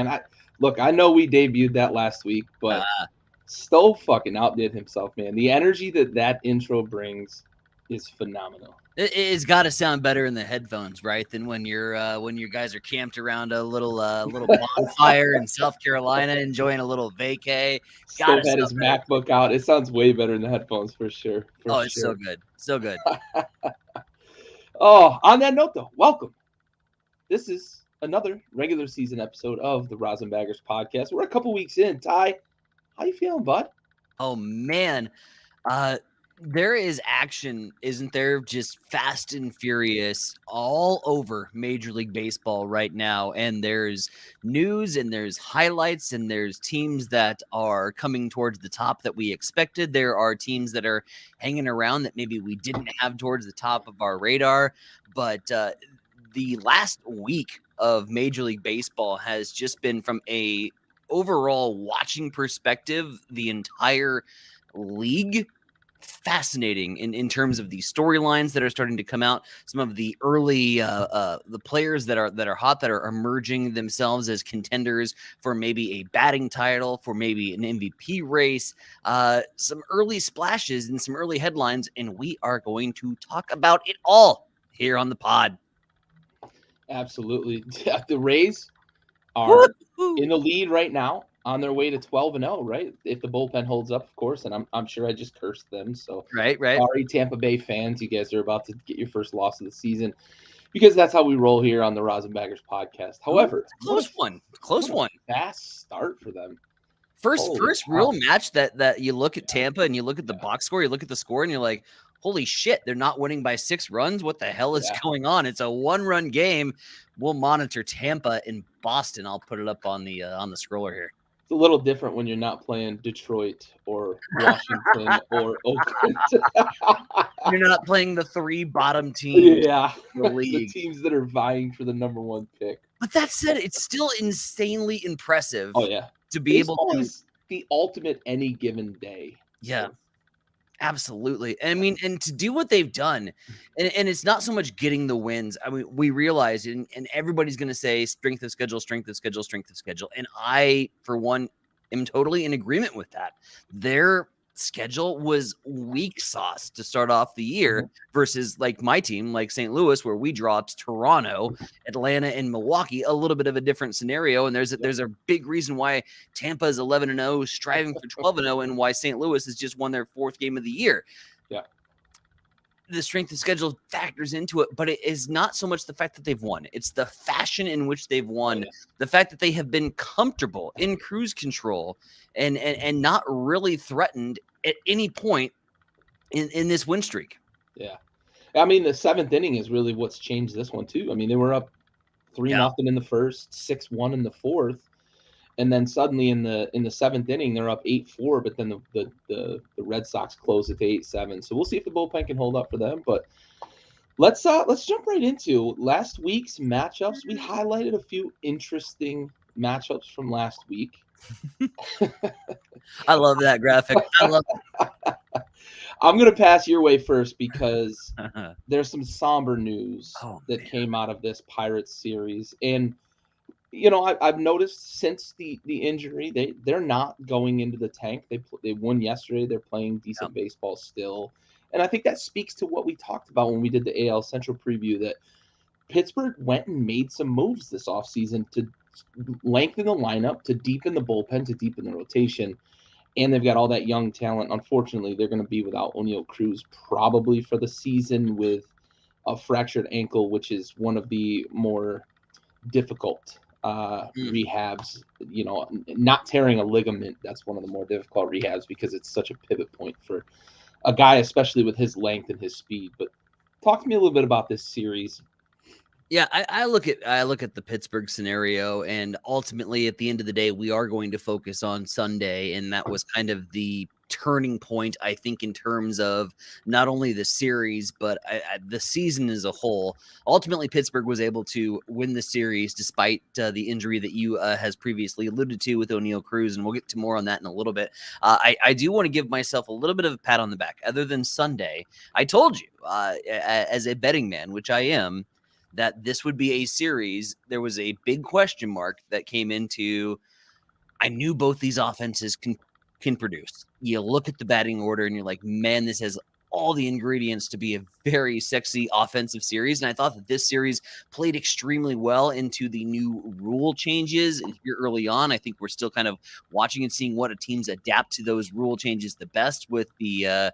man. I know we debuted that last week, but Stowe fucking outdid himself, man. The energy that intro brings is phenomenal. It's got to sound better in the headphones, right? Than when you guys are camped around a little bonfire in South Carolina, enjoying a little vacay. Stowe had his MacBook out. It sounds way better in the headphones for sure. It's so good, so good. Oh, on that note, though, welcome. This is another regular season episode of the Rosinbaggers podcast. We're a couple weeks in. Ty, how you feeling, bud? Oh man, there is action, isn't there? Just fast and furious all over Major League Baseball right now. And there's news and there's highlights and there's teams that are coming towards the top that we expected. There are teams that are hanging around that maybe we didn't have towards the top of our radar. But the last week of Major League Baseball has just been, from a overall watching perspective, the entire league, fascinating in terms of the storylines that are starting to come out. Some of the early the players that are hot, that are emerging themselves as contenders for maybe a batting title, for maybe an MVP race. Some early splashes and some early headlines, and we are going to talk about it all here on the pod. Absolutely. The Rays are in the lead right now, on their way to 12-0, right? If the bullpen holds up, of course, and I'm sure I just cursed them. So right. Sorry, Tampa Bay fans, you guys are about to get your first loss of the season, because that's how we roll here on the Rosinbaggers podcast. However, close one. Fast start for them. First real match that you look at Tampa and you look at the box score, you look at the score, and you're like, holy shit, they're not winning by 6 runs. What the hell is going on? It's a 1-run game. We'll monitor Tampa in Boston. I'll put it up on the scroller here. It's a little different when you're not playing Detroit or Washington or Oakland. You're not playing the 3 bottom teams. Yeah, the teams that are vying for the number 1 pick. But that said, it's still insanely impressive. Oh yeah, to be able to. Is the ultimate any given day. Yeah. Absolutely. I mean, and to do what they've done, and it's not so much getting the wins. I mean, we realize, and everybody's going to say strength of schedule. And I, for one, am totally in agreement with that. Their schedule was weak sauce to start off the year versus like my team, like St. Louis, where we dropped Toronto, Atlanta, and Milwaukee. A little bit of a different scenario, and there's a big reason why Tampa is 11-0, striving for 12-0, and why St. Louis has just won their 4th game of the year. Yeah, the strength of schedule factors into it, but it is not so much the fact that they've won. It's the fashion in which they've won, the fact that they have been comfortable in cruise control and not really threatened at any point in this win streak. Yeah. I mean, the 7th inning is really what's changed this one too. I mean, they were up 3-0 in the first, 6-1 in the 4th. And then suddenly in the 7th inning, they're up 8-4, but then the Red Sox close it to 8-7. So we'll see if the bullpen can hold up for them. But let's jump right into last week's matchups. We highlighted a few interesting matchups from last week. I love that graphic. I love it. I'm going to pass your way first because there's some somber news that came out of this Pirates series. And you know, I've noticed since the injury, they're not going into the tank. They won yesterday. They're playing decent baseball still. And I think that speaks to what we talked about when we did the AL Central preview, that Pittsburgh went and made some moves this offseason to lengthen the lineup, to deepen the bullpen, to deepen the rotation. And they've got all that young talent. Unfortunately, they're going to be without Oneil Cruz probably for the season with a fractured ankle, which is one of the more difficult rehabs. You know, not tearing a ligament, that's one of the more difficult rehabs because it's such a pivot point for a guy, especially with his length and his speed. But talk to me a little bit about this series. Yeah, I look at the Pittsburgh scenario, and ultimately at the end of the day, we are going to focus on Sunday, and that was kind of the turning point, I think, in terms of not only the series, but the season as a whole. Ultimately, Pittsburgh was able to win the series despite the injury that you has previously alluded to with Oneil Cruz, and we'll get to more on that in a little bit. I do want to give myself a little bit of a pat on the back. Other than Sunday, I told you, as a betting man, which I am, that this would be a series. There was a big question mark that came into. I knew both these offenses can produce. You look at the batting order and you're like, man, this has all the ingredients to be a very sexy offensive series. And I thought that this series played extremely well into the new rule changes here early on. I think we're still kind of watching and seeing what teams adapt to those rule changes the best, with the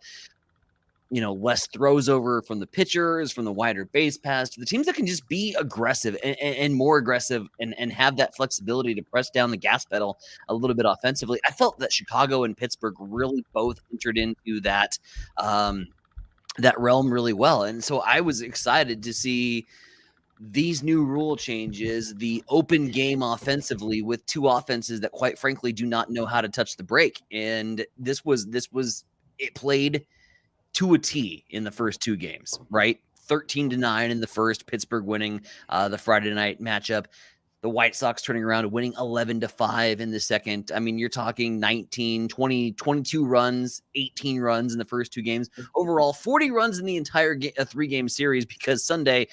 less throws over from the pitchers, from the wider base pass, to the teams that can just be aggressive and more aggressive and have that flexibility to press down the gas pedal a little bit offensively. I felt that Chicago and Pittsburgh really both entered into that that realm really well. And so I was excited to see these new rule changes, the open game offensively with two offenses that quite frankly do not know how to touch the brake. And this was it played to a T in the first two games, right? 13-9 in the first, Pittsburgh winning the Friday night matchup. The White Sox turning around and winning 11-5 in the second. I mean, you're talking 19, 20, 22 runs, 18 runs in the first two games. Overall, 40 runs in the entire three-game series, because Sunday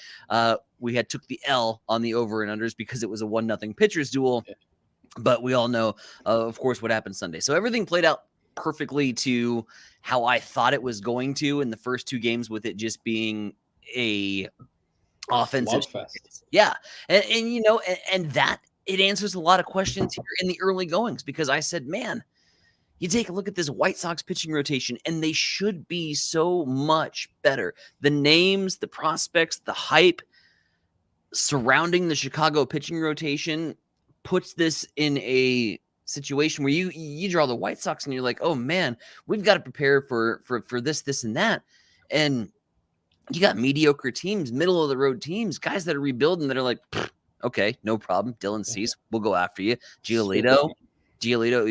we had took the L on the over and unders because it was a 1-0 pitchers duel. But we all know, of course, what happened Sunday. So everything played out perfectly to how I thought it was going to in the first two games, with it just being a offensive slugfest. Yeah. And that it answers a lot of questions here in the early goings, because I said, man, you take a look at this White Sox pitching rotation and they should be so much better. The names, the prospects, the hype surrounding the Chicago pitching rotation puts this in a situation where you draw the White Sox and you're like, oh man, we've got to prepare for this and that. And you got mediocre teams, middle of the road teams, guys that are rebuilding that are like, okay, no problem. Dylan Cease, we'll go after you. Giolito,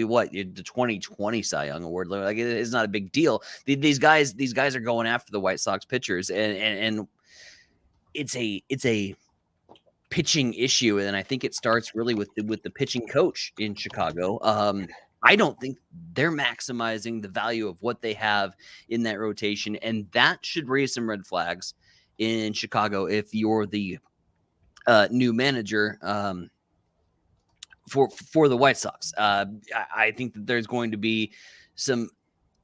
what? The 2020 Cy Young Award, like it's not a big deal. These guys are going after the White Sox pitchers, and it's a pitching issue, and I think it starts really with the pitching coach in Chicago. I don't think they're maximizing the value of what they have in that rotation, and that should raise some red flags in Chicago if you're the new manager for the White Sox. I think that there's going to be some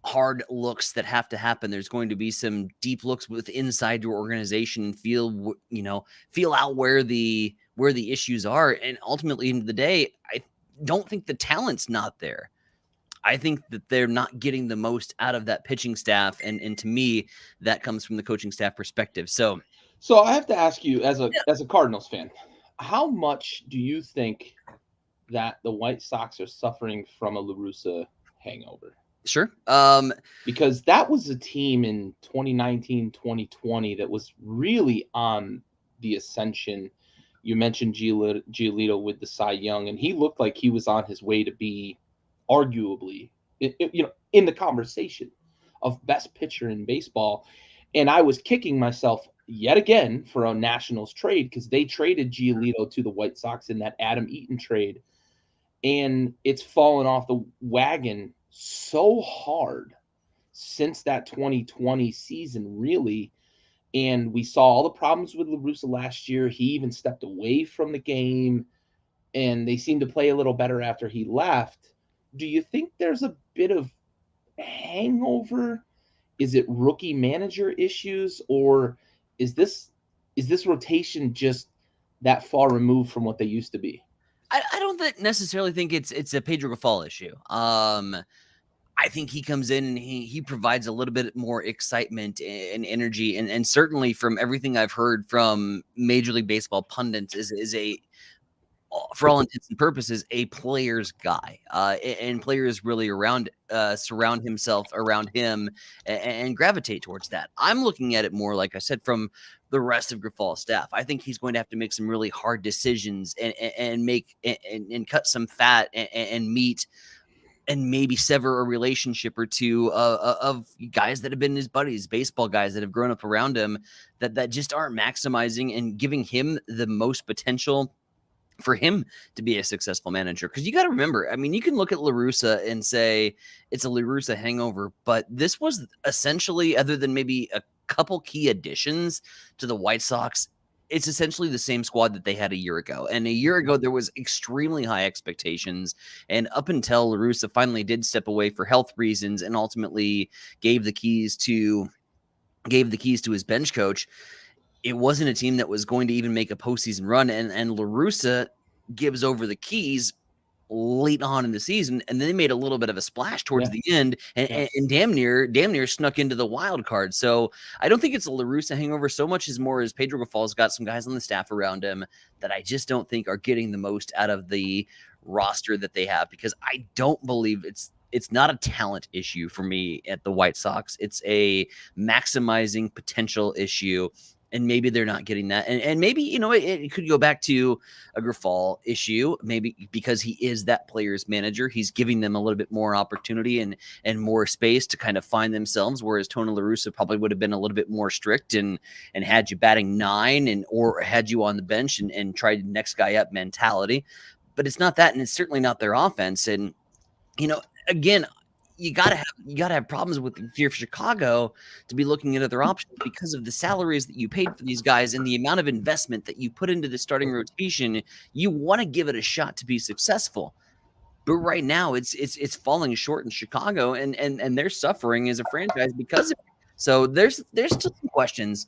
hard looks that have to happen. There's going to be some deep looks with inside your organization and feel out where the issues are. And ultimately, end of the day, I don't think the talent's not there. I think that they're not getting the most out of that pitching staff. And to me, that comes from the coaching staff perspective. So I have to ask you, as a Cardinals fan, how much do you think that the White Sox are suffering from a La Russa hangover? Sure. Because that was a team in 2019, 2020 that was really on the ascension. You mentioned Giolito with the Cy Young, and he looked like he was on his way to be arguably, in the conversation of best pitcher in baseball. And I was kicking myself yet again for a Nationals trade, because they traded Giolito to the White Sox in that Adam Eaton trade. And it's fallen off the wagon so hard since that 2020 season, really. And we saw all the problems with La Russa last year. He even stepped away from the game, and they seemed to play a little better after he left. Do you think there's a bit of hangover? Is it rookie manager issues, or is this rotation just that far removed from what they used to be? I don't necessarily think it's a Pedro Gaffal issue. I think he comes in and he provides a little bit more excitement and energy, and certainly from everything I've heard from Major League Baseball pundits is a, for all intents and purposes, a player's guy, and players really surround himself around him and gravitate towards that. I'm looking at it more, like I said, from the rest of Grifal's staff. I think he's going to have to make some really hard decisions and make and cut some fat and meat, and maybe sever a relationship or two of guys that have been his buddies, baseball guys that have grown up around him, that just aren't maximizing and giving him the most potential for him to be a successful manager. Because you got to remember, I mean, you can look at La Russa and say it's a La Russa hangover, but this was essentially, other than maybe a couple key additions to the White Sox, it's essentially the same squad that they had a year ago. And a year ago, there was extremely high expectations. And up until La Russa finally did step away for health reasons and ultimately gave the keys to his bench coach, it wasn't a team that was going to even make a postseason run. And La Russa gives over the keys late on in the season, and then they made a little bit of a splash towards the end, and damn near snuck into the wild card. So I don't think it's a La Russa hangover so much as more as Pedro Gafal's got some guys on the staff around him that I just don't think are getting the most out of the roster that they have, because I don't believe it's not a talent issue for me at the White Sox. It's a maximizing potential issue. And maybe they're not getting that. And maybe, it could go back to a Grafal issue, maybe because he is that player's manager. He's giving them a little bit more opportunity and more space to kind of find themselves, whereas Tony La Russa probably would have been a little bit more strict and had you batting 9 or had you on the bench and tried next guy up mentality. But it's not that, and it's certainly not their offense. And, again, you gotta have problems with if you're Chicago to be looking at other options because of the salaries that you paid for these guys and the amount of investment that you put into the starting rotation. You want to give it a shot to be successful, but right now it's falling short in Chicago, and they're suffering as a franchise because of it. So there's still some questions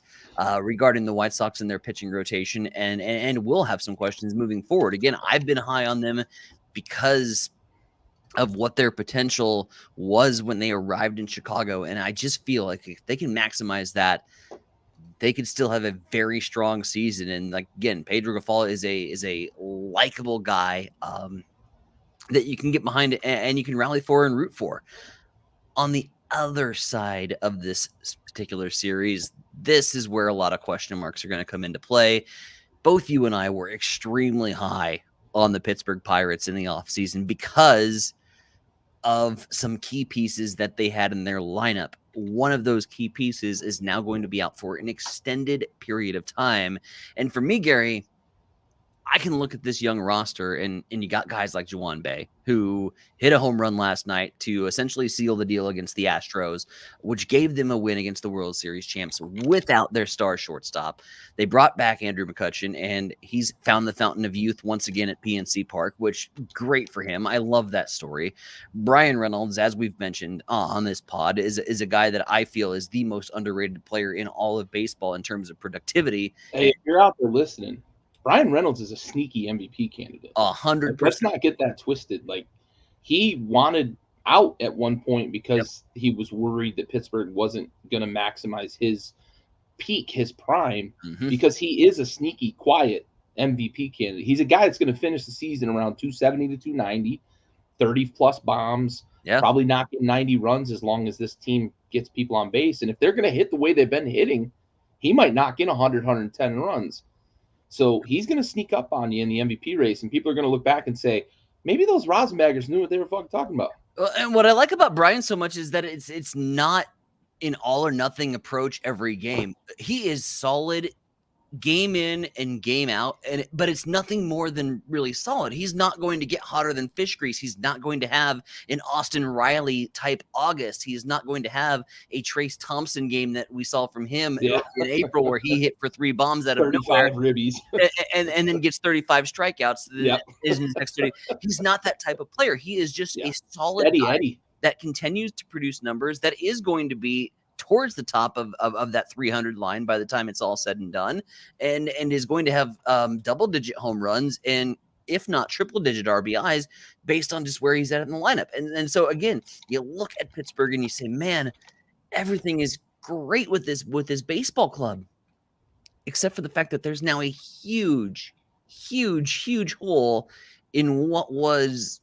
regarding the White Sox and their pitching rotation, and we'll have some questions moving forward. Again, I've been high on them because of what their potential was when they arrived in Chicago. And I just feel like if they can maximize that, they could still have a very strong season. And like, again, Pedro Gafal is a likable guy that you can get behind and you can rally for and root for. On the other side of this particular series, this is where a lot of question marks are going to come into play. Both you and I were extremely high on the Pittsburgh Pirates in the offseason because of some key pieces that they had in their lineup. One of those key pieces is now going to be out for an extended period of time. And for me, Gary, I can look at this young roster and you got guys like Juwan Bay, who hit a home run last night to essentially seal the deal against the Astros, which gave them a win against the World Series champs without their star shortstop. They brought back Andrew McCutchen, and he's found the fountain of youth once again at PNC Park, which great for him. I love that story. Brian Reynolds, as we've mentioned on this pod, is a guy that I feel is the most underrated player in all of baseball in terms of productivity. Hey, if you're out there listening, Brian Reynolds is a sneaky MVP candidate. 100%. Let's not get that twisted. Like, he wanted out at one point because he was worried that Pittsburgh wasn't going to maximize his peak, his prime, because he is a sneaky, quiet MVP candidate. He's a guy that's going to finish the season around 270 to 290, 30-plus bombs, probably not get 90 runs as long as this team gets people on base. And if they're going to hit the way they've been hitting, he might knock in 100, 110 runs. So he's going to sneak up on you in the MVP race, and people are going to look back and say, maybe those Rosinbaggers knew what they were fucking talking about. Well, and what I like about Brian so much is that it's not an all or nothing approach every game. He is solid game in and game out, but it's nothing more than really solid. He's not going to get hotter than fish grease. He's not going to have an Austin Riley type August. He is not going to have a Trace Thompson game that we saw from him in April, where he hit for 3 bombs out of nowhere, ribbies, and then gets 35 strikeouts. Is in his next 30. He's not that type of player. He is just a solid guy that continues to produce numbers that is going to be towards the top of that 300 line by the time it's all said and done, and is going to have double-digit home runs and if not triple-digit RBIs based on just where he's at in the lineup. And so again, you look at Pittsburgh and you say, man, everything is great with this baseball club, except for the fact that there's now a huge hole in what was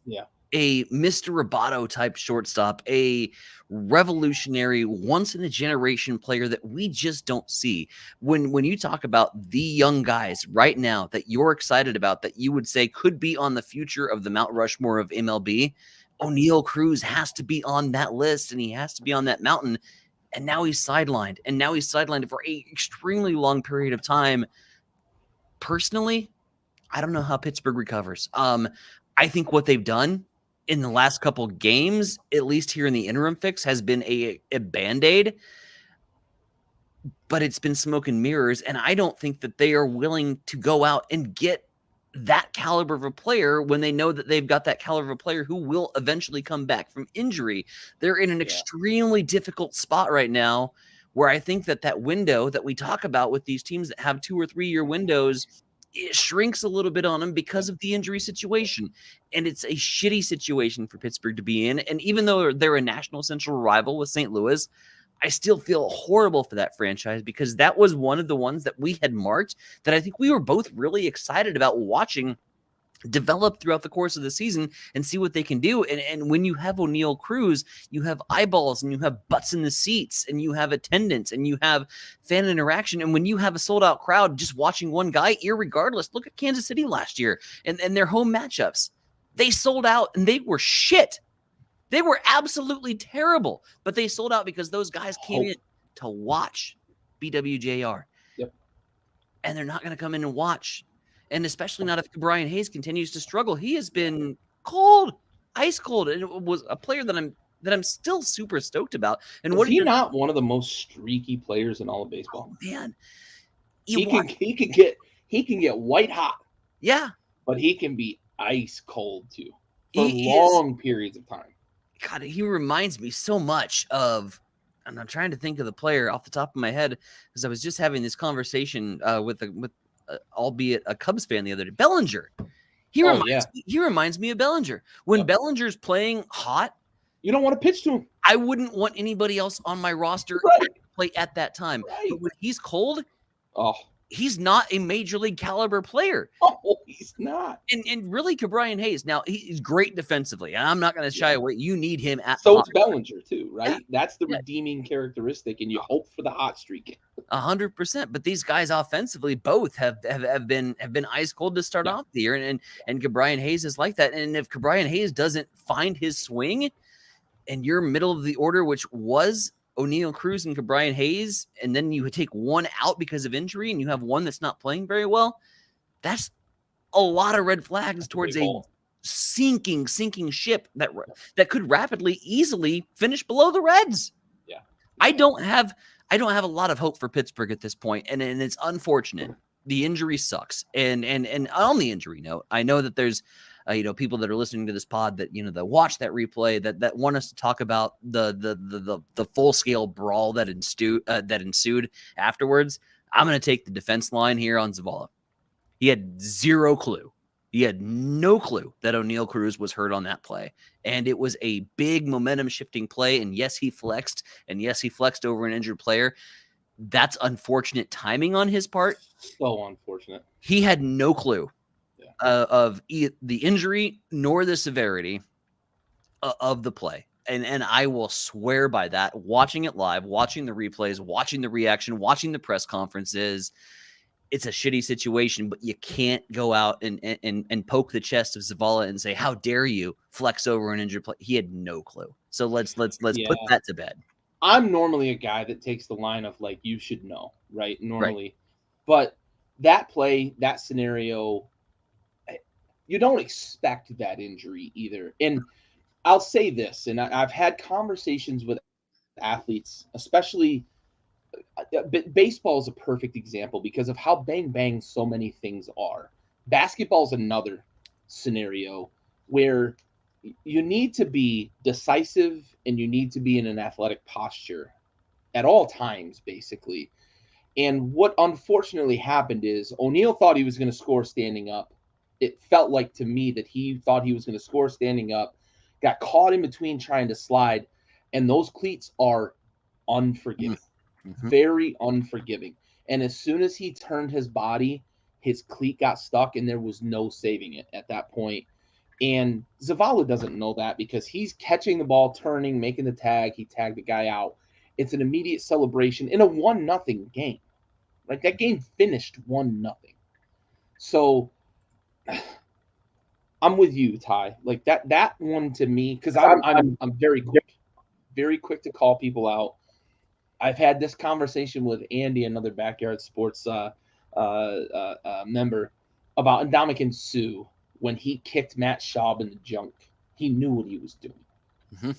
a Mr. Roboto type shortstop, a revolutionary, once in a generation player that we just don't see. When you talk about the young guys right now that you're excited about, that you would say could be on the future of the Mount Rushmore of MLB, O'Neal Cruz has to be on that list, and he has to be on that mountain. And now he's sidelined, for a extremely long period of time. Personally, I don't know how Pittsburgh recovers. I think what they've done in the last couple games, at least here in the interim fix, has been a Band-Aid. but it's been smoke and mirrors. And I don't think that they are willing to go out and get that caliber of a player when they know that they've got that caliber of a player who will eventually come back from injury. They're in an extremely difficult spot right now where I think that that window that we talk about with these teams that have 2 or 3 year windows, it shrinks a little bit on them because of the injury situation. And it's a shitty situation for Pittsburgh to be in. And even though they're a national central rival with St. Louis, I still feel horrible for that franchise because that was one of the ones that we had marked that I think we were both really excited about watching develop throughout the course of the season and see what they can do. And when you have Oneil Cruz, you have eyeballs and you have butts in the seats and you have attendance and you have fan interaction. And when you have a sold out crowd just watching one guy, irregardless, look at Kansas City last year and their home matchups. They sold out and they were shit. They were absolutely terrible, but they sold out because those guys came in to watch BWJR. Yep. And they're not going to come in and watch. And especially not if Brian Hayes continues to struggle. He has been cold, ice cold, and it was a player that I'm still super stoked about. And is he not one of the most streaky players in all of baseball? Oh, man, he can get white hot. Yeah, but he can be ice cold too for long periods of time. God, he reminds me so much of, and I'm trying to think of the player off the top of my head because I was just having this conversation with albeit a Cubs fan the other day. Bellinger. He reminds me of Bellinger. When Bellinger's playing hot, you don't want to pitch to him. I wouldn't want anybody else on my roster to play at that time. Right. But when he's cold, he's not a major league caliber player. Oh, he's not. And really, Brian Hayes. Now he's great defensively, and I'm not going to shy away. You need him at. So it's Bellinger too, right? Yeah. That's the redeeming characteristic, and you hope for the hot streak. 100%. But these guys offensively both have been ice cold to start off the year, and Brian Hayes is like that. And if Brian Hayes doesn't find his swing, and you're middle of the order, which was Oneil Cruz and Brian Hayes, and then you take one out because of injury and you have one that's not playing very well, that's a lot of red flags towards a sinking ship that could rapidly, easily finish below the Reds. Yeah. I don't have a lot of hope for Pittsburgh at this point, and it's unfortunate. The injury sucks. And on the injury note, I know that there's people that are listening to this pod that, that watch that replay that want us to talk about the full scale brawl that ensued afterwards. I'm going to take the defense line here on Zavala. He had zero clue. He had no clue that Oneil Cruz was hurt on that play. And it was a big momentum shifting play. And yes, he flexed. And yes, he flexed over an injured player. That's unfortunate timing on his part. So unfortunate. He had no clue of the injury nor the severity of the play. And I will swear by that, watching it live, watching the replays, watching the reaction, watching the press conferences. It's a shitty situation, but you can't go out and poke the chest of Zavala and say, how dare you flex over an injured player. He had no clue. So let's put that to bed. I'm normally a guy that takes the line of like, you should know, right? Normally. But that play, that scenario, you don't expect that injury either. And I'll say this, and I've had conversations with athletes, especially baseball is a perfect example because of how bang so many things are. Basketball is another scenario where you need to be decisive and you need to be in an athletic posture at all times, basically. And what unfortunately happened is Oneil thought he was going to score standing up. It felt like to me that he thought he was going to score standing up, got caught in between trying to slide, and those cleats are unforgiving, very unforgiving. And as soon as he turned his body, his cleat got stuck, and there was no saving it at that point. And Zavala doesn't know that because he's catching the ball, turning, making the tag. He tagged the guy out. It's an immediate celebration in a 1-0 game. Like that game finished 1-0. So I'm with you, Ty. Like that one to me, because I'm very quick to call people out. I've had this conversation with Andy, another Backyard Sports member, about Ndamukong Suh when he kicked Matt Schaub in the junk. He knew what he was doing. Mm-hmm.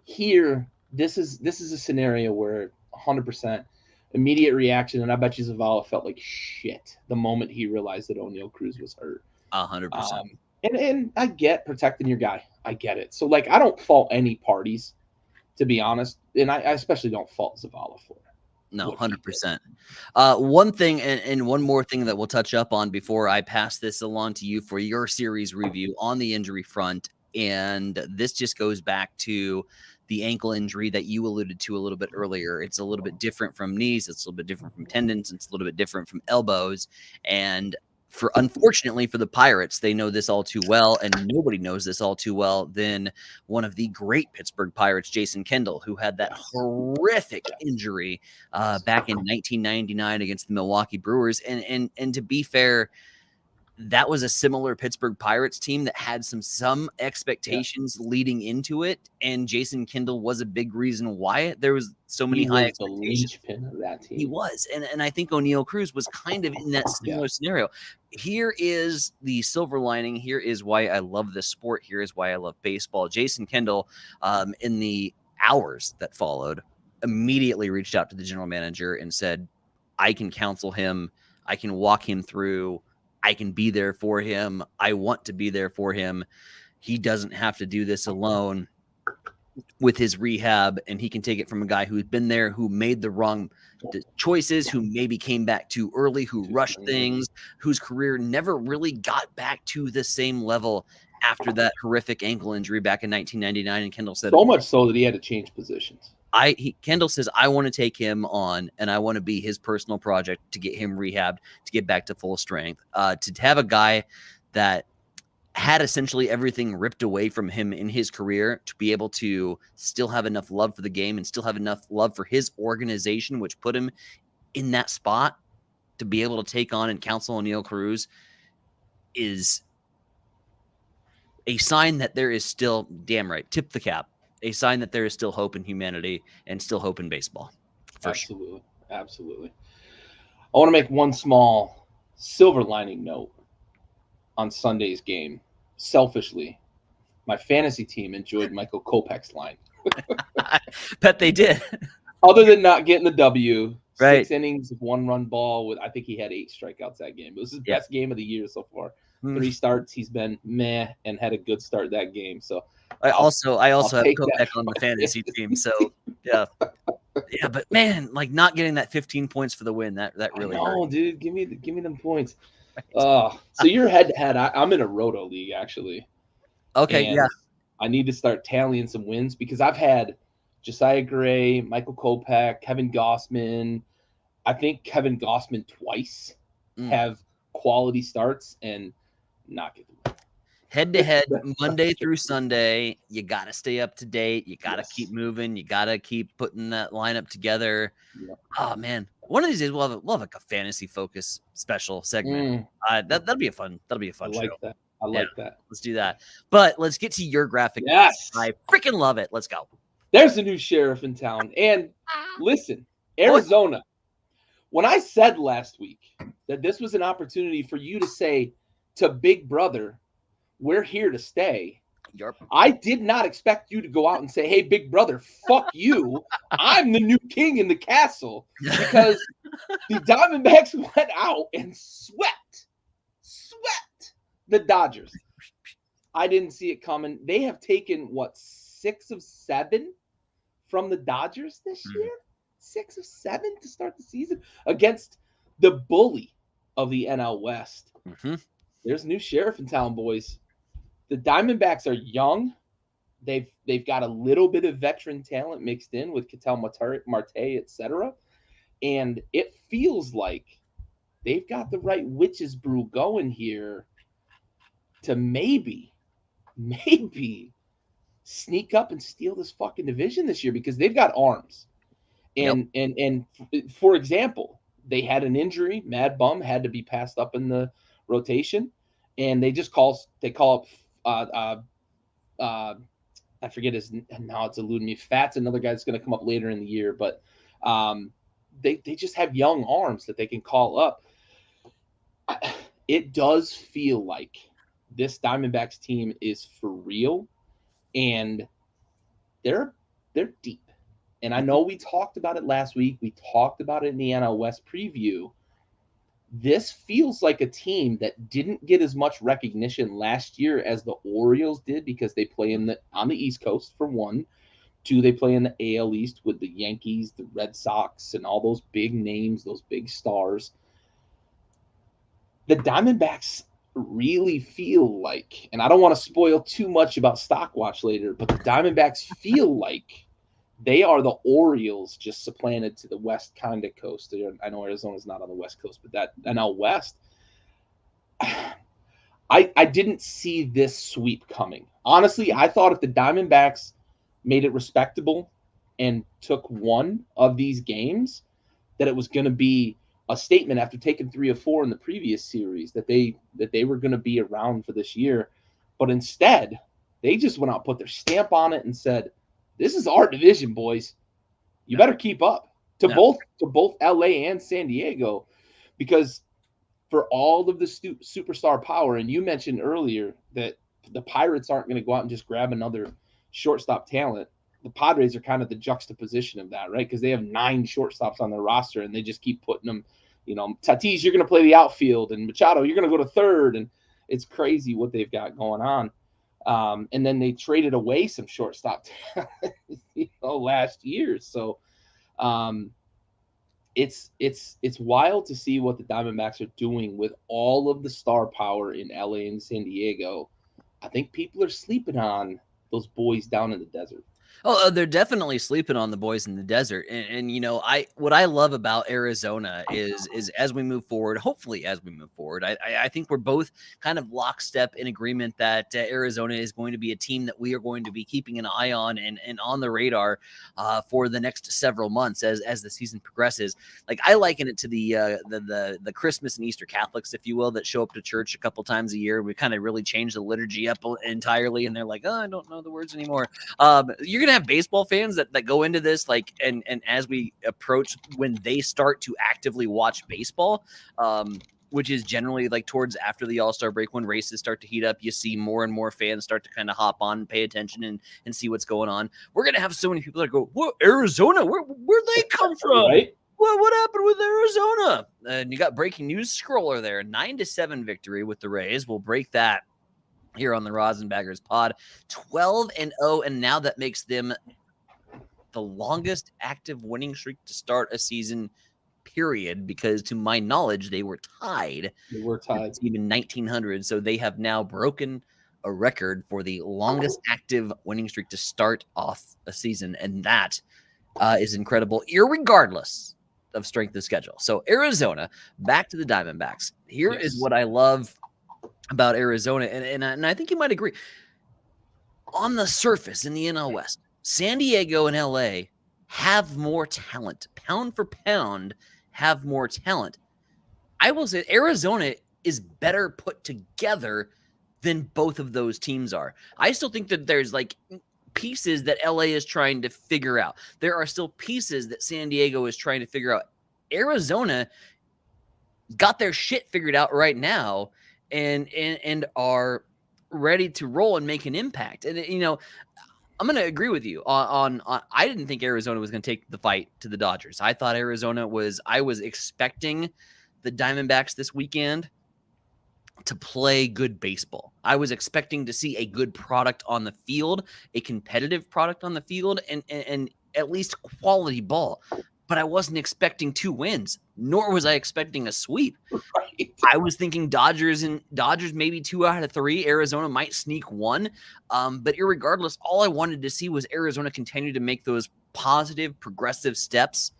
Here, this is a scenario where 100%. immediate reaction, and I bet you Zavala felt like shit the moment he realized that O'Neal Cruz was hurt. 100%. And I get protecting your guy. I get it. So like I don't fault any parties, to be honest, and I especially don't fault Zavala for it. No, 100%. One thing and one more thing that we'll touch up on before I pass this along to you for your series review on the injury front, and this just goes back to the ankle injury that you alluded to a little bit earlier. It's a little bit different from knees. It's a little bit different from tendons. It's a little bit different from elbows. And unfortunately for the Pirates, they know this all too well, and nobody knows this all too well than one of the great Pittsburgh Pirates, Jason Kendall, who had that horrific injury back in 1999 against the Milwaukee Brewers. And to be fair, that was a similar Pittsburgh Pirates team that had some expectations leading into it, and Jason Kendall was a big reason why there was so many high expectations. He was the linchpin of that team. He was, and I think O'Neal Cruz was kind of in that similar scenario. Here is the silver lining. Here is why I love this sport. Here is why I love baseball. Jason Kendall, in the hours that followed, immediately reached out to the general manager and said, I can counsel him. I can walk him through. I can be there for him. I want to be there for him. He doesn't have to do this alone with his rehab, and he can take it from a guy who's been there, who made the wrong choices, who maybe came back too early, who rushed things, whose career never really got back to the same level after that horrific ankle injury back in 1999. And Kendall said, so much so that he had to change positions. Kendall says, I want to take him on, and I want to be his personal project to get him rehabbed, to get back to full strength. To have a guy that had essentially everything ripped away from him in his career to be able to still have enough love for the game and still have enough love for his organization, which put him in that spot to be able to take on and counsel O'Neal Cruz, is a sign that there is still, damn right, tip the cap, a sign that there is still hope in humanity and still hope in baseball. Absolutely. Sure. Absolutely. I want to make one small silver lining note on Sunday's game. Selfishly, my fantasy team enjoyed Michael Kopech's line. Bet they did. Other than not getting the W, right. 6 innings of 1-run ball with, I think he had 8 strikeouts that game. It was his best game of the year so far. 3 starts, he's been meh and had a good start that game. So I also have Kopech on the fantasy team. So yeah, but man, like not getting that 15 points for the win, that really hurt. Dude, give me them points. So you're head to head. I'm in a roto league actually. Okay, and I need to start tallying some wins because I've had Josiah Gray, Michael Kopech, Kevin Gossman. I think Kevin Gossman twice have quality starts and not get them. Head to head, Monday through Sunday, you got to stay up to date. You got to keep moving. You got to keep putting that lineup together. Yep. Oh man, one of these days we'll have like a fantasy focus special segment. That'll be a fun. That'll be a fun show. I like that. Let's do that. But let's get to your graphic. Yes, I freaking love it. Let's go. There's a new sheriff in town, and listen, Arizona. When I said last week that this was an opportunity for you to say to Big Brother, we're here to stay. I did not expect you to go out and say, hey, Big Brother, fuck you. I'm the new king in the castle, because the Diamondbacks went out and swept the Dodgers. I didn't see it coming. They have taken, 6 of 7 from the Dodgers this year? 6 of 7 to start the season against the bully of the NL West. There's a new sheriff in town, boys. The Diamondbacks are young. They've got a little bit of veteran talent mixed in with Ketel Marte, etc. And it feels like they've got the right witch's brew going here to maybe sneak up and steal this fucking division this year, because they've got arms. And for example, they had an injury. Mad Bum had to be passed up in the rotation, and they call up I forget his, now it's eluding me. Fat's another guy that's going to come up later in the year, but they just have young arms that they can call up. It does feel like this Diamondbacks team is for real, and they're deep. And I know we talked about it last week. We talked about it in the NL West preview. This feels like a team that didn't get as much recognition last year as the Orioles did because they play on the East Coast for one. Two, they play in the AL East with the Yankees, the Red Sox, and all those big names, those big stars. The Diamondbacks really feel like, and I don't want to spoil too much about Stockwatch later, but the Diamondbacks feel like they are the Orioles just supplanted to the West kind of coast. I know Arizona's not on the West Coast, but that NL West, I didn't see this sweep coming. Honestly, I thought if the Diamondbacks made it respectable and took one of these games, that it was going to be a statement after taking 3 or 4 in the previous series that they were going to be around for this year. But instead, they just went out, put their stamp on it, and said, "This is our division, boys. You better keep up." To both LA and San Diego, because for all of the superstar power, and you mentioned earlier that the Pirates aren't going to go out and just grab another shortstop talent. The Padres are kind of the juxtaposition of that, right? Because they have 9 shortstops on their roster, and they just keep putting them. Tatis, you're going to play the outfield, and Machado, you're going to go to third, and it's crazy what they've got going on. And then they traded away some shortstop talent, last year. So it's wild to see what the Diamondbacks are doing with all of the star power in LA and San Diego. I think people are sleeping on those boys down in the desert. Oh, they're definitely sleeping on the boys in the desert. And what I love about Arizona is as we move forward, hopefully as we move forward, I think we're both kind of lockstep in agreement that Arizona is going to be a team that we are going to be keeping an eye on and on the radar for the next several months as the season progresses. Like, I liken it to the Christmas and Easter Catholics, if you will, that show up to church a couple times a year. We kind of really change the liturgy up entirely, and they're like, "Oh, I don't know the words anymore." You're gonna have baseball fans that go into this and as we approach when they start to actively watch baseball, which is generally like towards after the All-Star break when races start to heat up, you see more and more fans start to kind of hop on and pay attention and see what's going on. We're gonna have so many people that go, "What, Arizona? Where'd they come from?" Right? What happened with Arizona? And you got breaking news scroller there. 9-7 victory with the Rays. We'll break that here on the Rosinbaggers pod. 12-0, and now that makes them the longest active winning streak to start a season, period, because to my knowledge, they were tied. They were tied. Even 1900, so they have now broken a record for the longest active winning streak to start off a season, and that is incredible, irregardless of strength of schedule. So Arizona, back to the Diamondbacks. Here is what I love about Arizona, and I think you might agree. On the surface in the NL West, San Diego and LA have more talent. Pound for pound, have more talent. I will say Arizona is better put together than both of those teams are. I still think that there's like pieces that LA is trying to figure out. There are still pieces that San Diego is trying to figure out. Arizona got their shit figured out right now and are ready to roll and make an impact. And I'm going to agree with you on I didn't think Arizona was going to take the fight to the Dodgers. I thought I was expecting the Diamondbacks this weekend to play good baseball. I was expecting to see a good product on the field, a competitive product on the field, and at least quality ball. But I wasn't expecting 2 wins, nor was I expecting a sweep. Right. I was thinking Dodgers maybe 2 out of 3. Arizona might sneak 1. But irregardless, all I wanted to see was Arizona continue to make those positive, progressive steps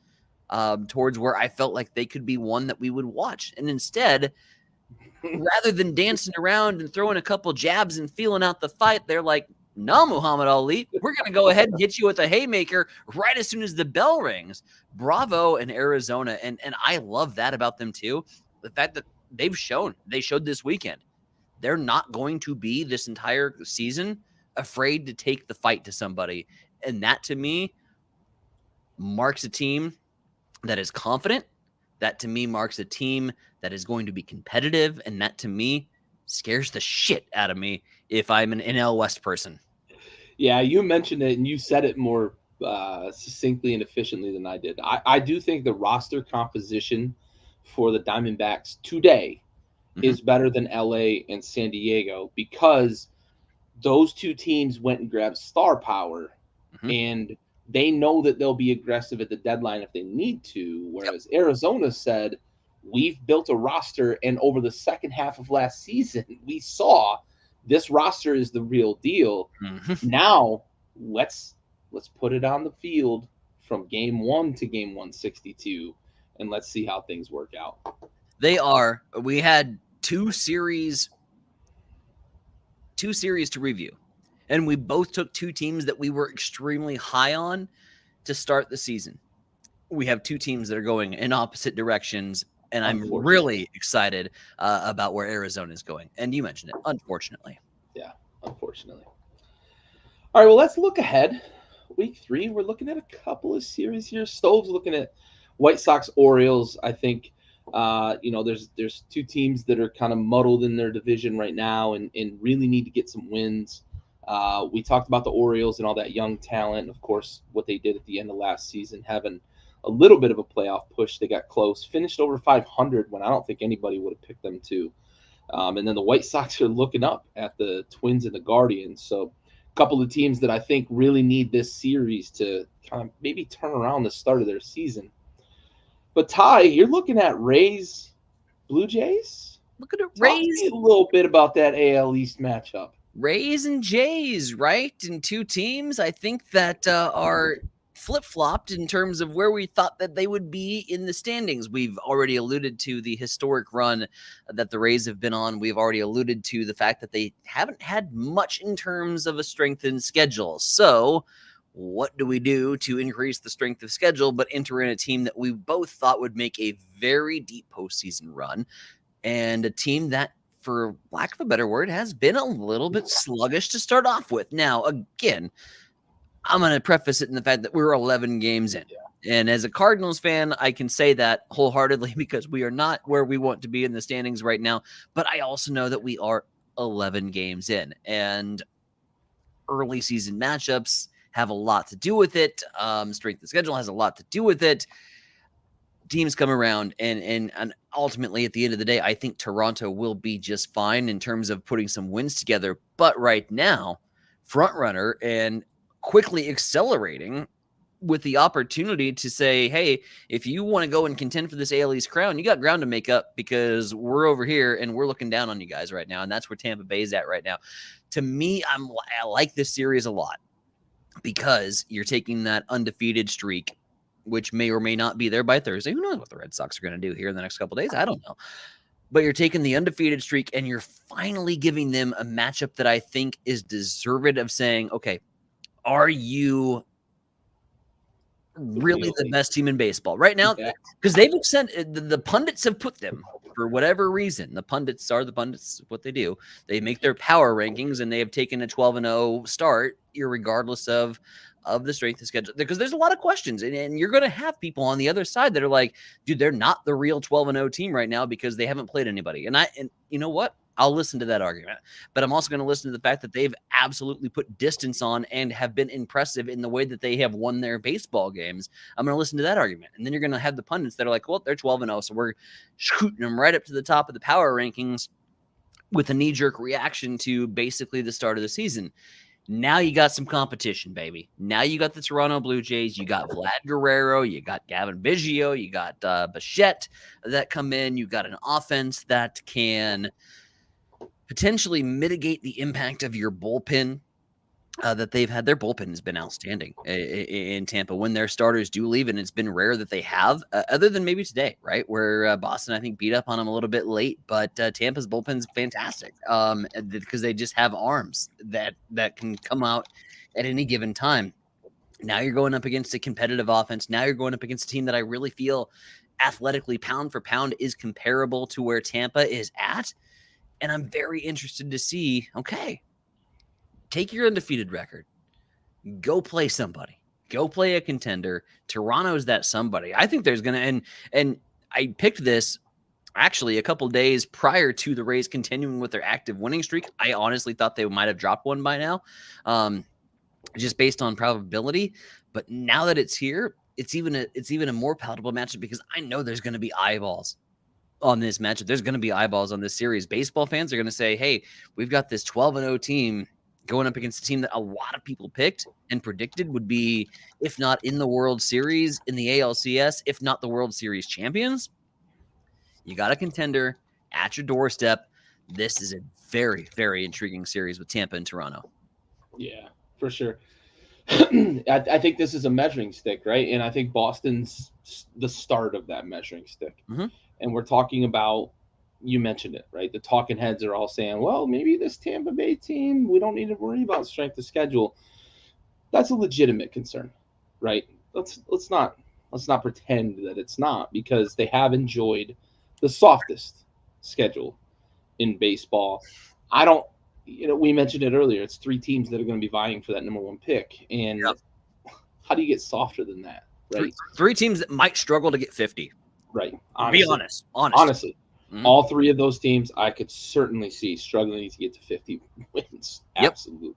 towards where I felt like they could be one that we would watch. And instead, rather than dancing around and throwing a couple jabs and feeling out the fight, they're like, "No, Muhammad Ali, we're going to go ahead and hit you with a haymaker right as soon as the bell rings." Bravo in Arizona. And I love that about them too. The fact that they showed this weekend, they're not going to be this entire season afraid to take the fight to somebody. And that to me marks a team that is confident. That to me marks a team that is going to be competitive. And that to me scares the shit out of me if I'm an NL West person. Yeah, you mentioned it and you said it more succinctly and efficiently than I did. I do think the roster composition for the Diamondbacks today Mm-hmm. is better than LA and San Diego because those two teams went and grabbed star power, Mm-hmm. and they know that they'll be aggressive at the deadline if they need to. Yep. Whereas Arizona said, we've built a roster, and over the second half of last season, we saw this roster is the real deal. Mm-hmm. Now let's put it on the field from game 1 to game 162, and let's see how things work out. We had two series to review, and we both took two teams that we were extremely high on to start the season. We have two teams that are going in opposite directions, and I'm really excited about where Arizona is going. And you mentioned it, unfortunately. Yeah, unfortunately. All right, well, let's look ahead. Week 3, we're looking at a couple of series here. Stove's looking at White Sox, Orioles. I think there's two teams that are kind of muddled in their division right now and really need to get some wins. We talked about the Orioles and all that young talent. Of course, what they did at the end of last season, having a little bit of a playoff push. They got close, finished over 500 when I don't think anybody would have picked them to. And then the White Sox are looking up at the Twins and the Guardians. So a couple of teams that I think really need this series to kind of maybe turn around the start of their season. But Ty, you're looking at Rays, Blue Jays. Look at it, Talk to me a little bit about that AL East matchup. Rays and Jays, right? And two teams, I think that are flip-flopped in terms of where we thought that they would be in the standings. We've already alluded to the historic run that the Rays have been on. We've already alluded to the fact that they haven't had much in terms of a strengthened schedule. So what do we do to increase the strength of schedule but enter in a team that we both thought would make a very deep postseason run, and a team that, for lack of a better word, has been a little bit sluggish to start off with. Now, again, I'm going to preface it in the fact that we're 11 games in. And as a Cardinals fan, I can say that wholeheartedly because we are not where we want to be in the standings right now. But I also know that we are 11 games in. And early season matchups have a lot to do with it. Strength of schedule has a lot to do with it. Teams come around, and ultimately at the end of the day, I think Toronto will be just fine in terms of putting some wins together. But right now, front runner and quickly accelerating with the opportunity to say, hey, if you want to go and contend for this AL East crown, you got ground to make up because we're over here and we're looking down on you guys right now. And that's where Tampa Bay is at right now. To me, I like this series a lot because you're taking that undefeated streak, which may or may not be there by Thursday. Who knows what the Red Sox are going to do here in the next couple of days? I don't know. But you're taking the undefeated streak and you're finally giving them a matchup that I think is deserved of saying, okay, are you really the best team in baseball right now? Because they've sent the pundits have put them for whatever reason. The pundits are the pundits. What they do, they make their power rankings, and they have taken a 12-0 start, irregardless of the strength of schedule. Because there's a lot of questions, and you're going to have people on the other side that are like, dude, they're not the real 12-0 team right now because they haven't played anybody. And you know what? I'll listen to that argument, but I'm also going to listen to the fact that they've absolutely put distance on and have been impressive in the way that they have won their baseball games. I'm going to listen to that argument. And then you're going to have the pundits that are like, well, they're 12-0, so we're shooting them right up to the top of the power rankings with a knee-jerk reaction to basically the start of the season. Now you got some competition, baby. Now you got the Toronto Blue Jays. You got Vlad Guerrero. You got Gavin Biggio. You got Bichette that come in. You got an offense that can potentially mitigate the impact of your bullpen that they've had. Their bullpen has been outstanding in Tampa when their starters do leave, and it's been rare that they have, other than maybe today, right, where Boston, I think, beat up on them a little bit late, but Tampa's bullpen's fantastic because they just have arms that can come out at any given time. Now you're going up against a competitive offense. Now you're going up against a team that I really feel athletically, pound for pound, is comparable to where Tampa is at. And I'm very interested to see, okay, take your undefeated record, go play somebody, go play a contender. Toronto's that somebody. I think there's going to, and I picked this actually a couple days prior to the Rays continuing with their active winning streak. I honestly thought they might have dropped one by now. just based on probability. But now that it's here, it's even a more palatable matchup because I know there's going to be eyeballs on this matchup. There's going to be eyeballs on this series. Baseball fans are going to say, "Hey, we've got this 12-0 team going up against a team that a lot of people picked and predicted would be, if not in the World Series, in the ALCS, if not the World Series champions." You got a contender at your doorstep. This is a very, very intriguing series with Tampa and Toronto. Yeah, for sure. I think this is a measuring stick, right? And I think Boston's the start of that measuring stick. Mm-hmm. And we're talking about, you mentioned it, right? The talking heads are all saying, well, maybe this Tampa Bay team, we don't need to worry about strength of schedule. That's a legitimate concern, right? Let's not pretend that it's not, because they have enjoyed the softest schedule in baseball. I don't, we mentioned it earlier. It's 3 teams that are going to be vying for that number 1 pick, and Yep. how do you get softer than that, right? Three teams that might struggle to get 50. Right. Honestly. Be honest. Honestly. Mm-hmm. All 3 of those teams I could certainly see struggling to get to 50 wins. Yep. Absolutely.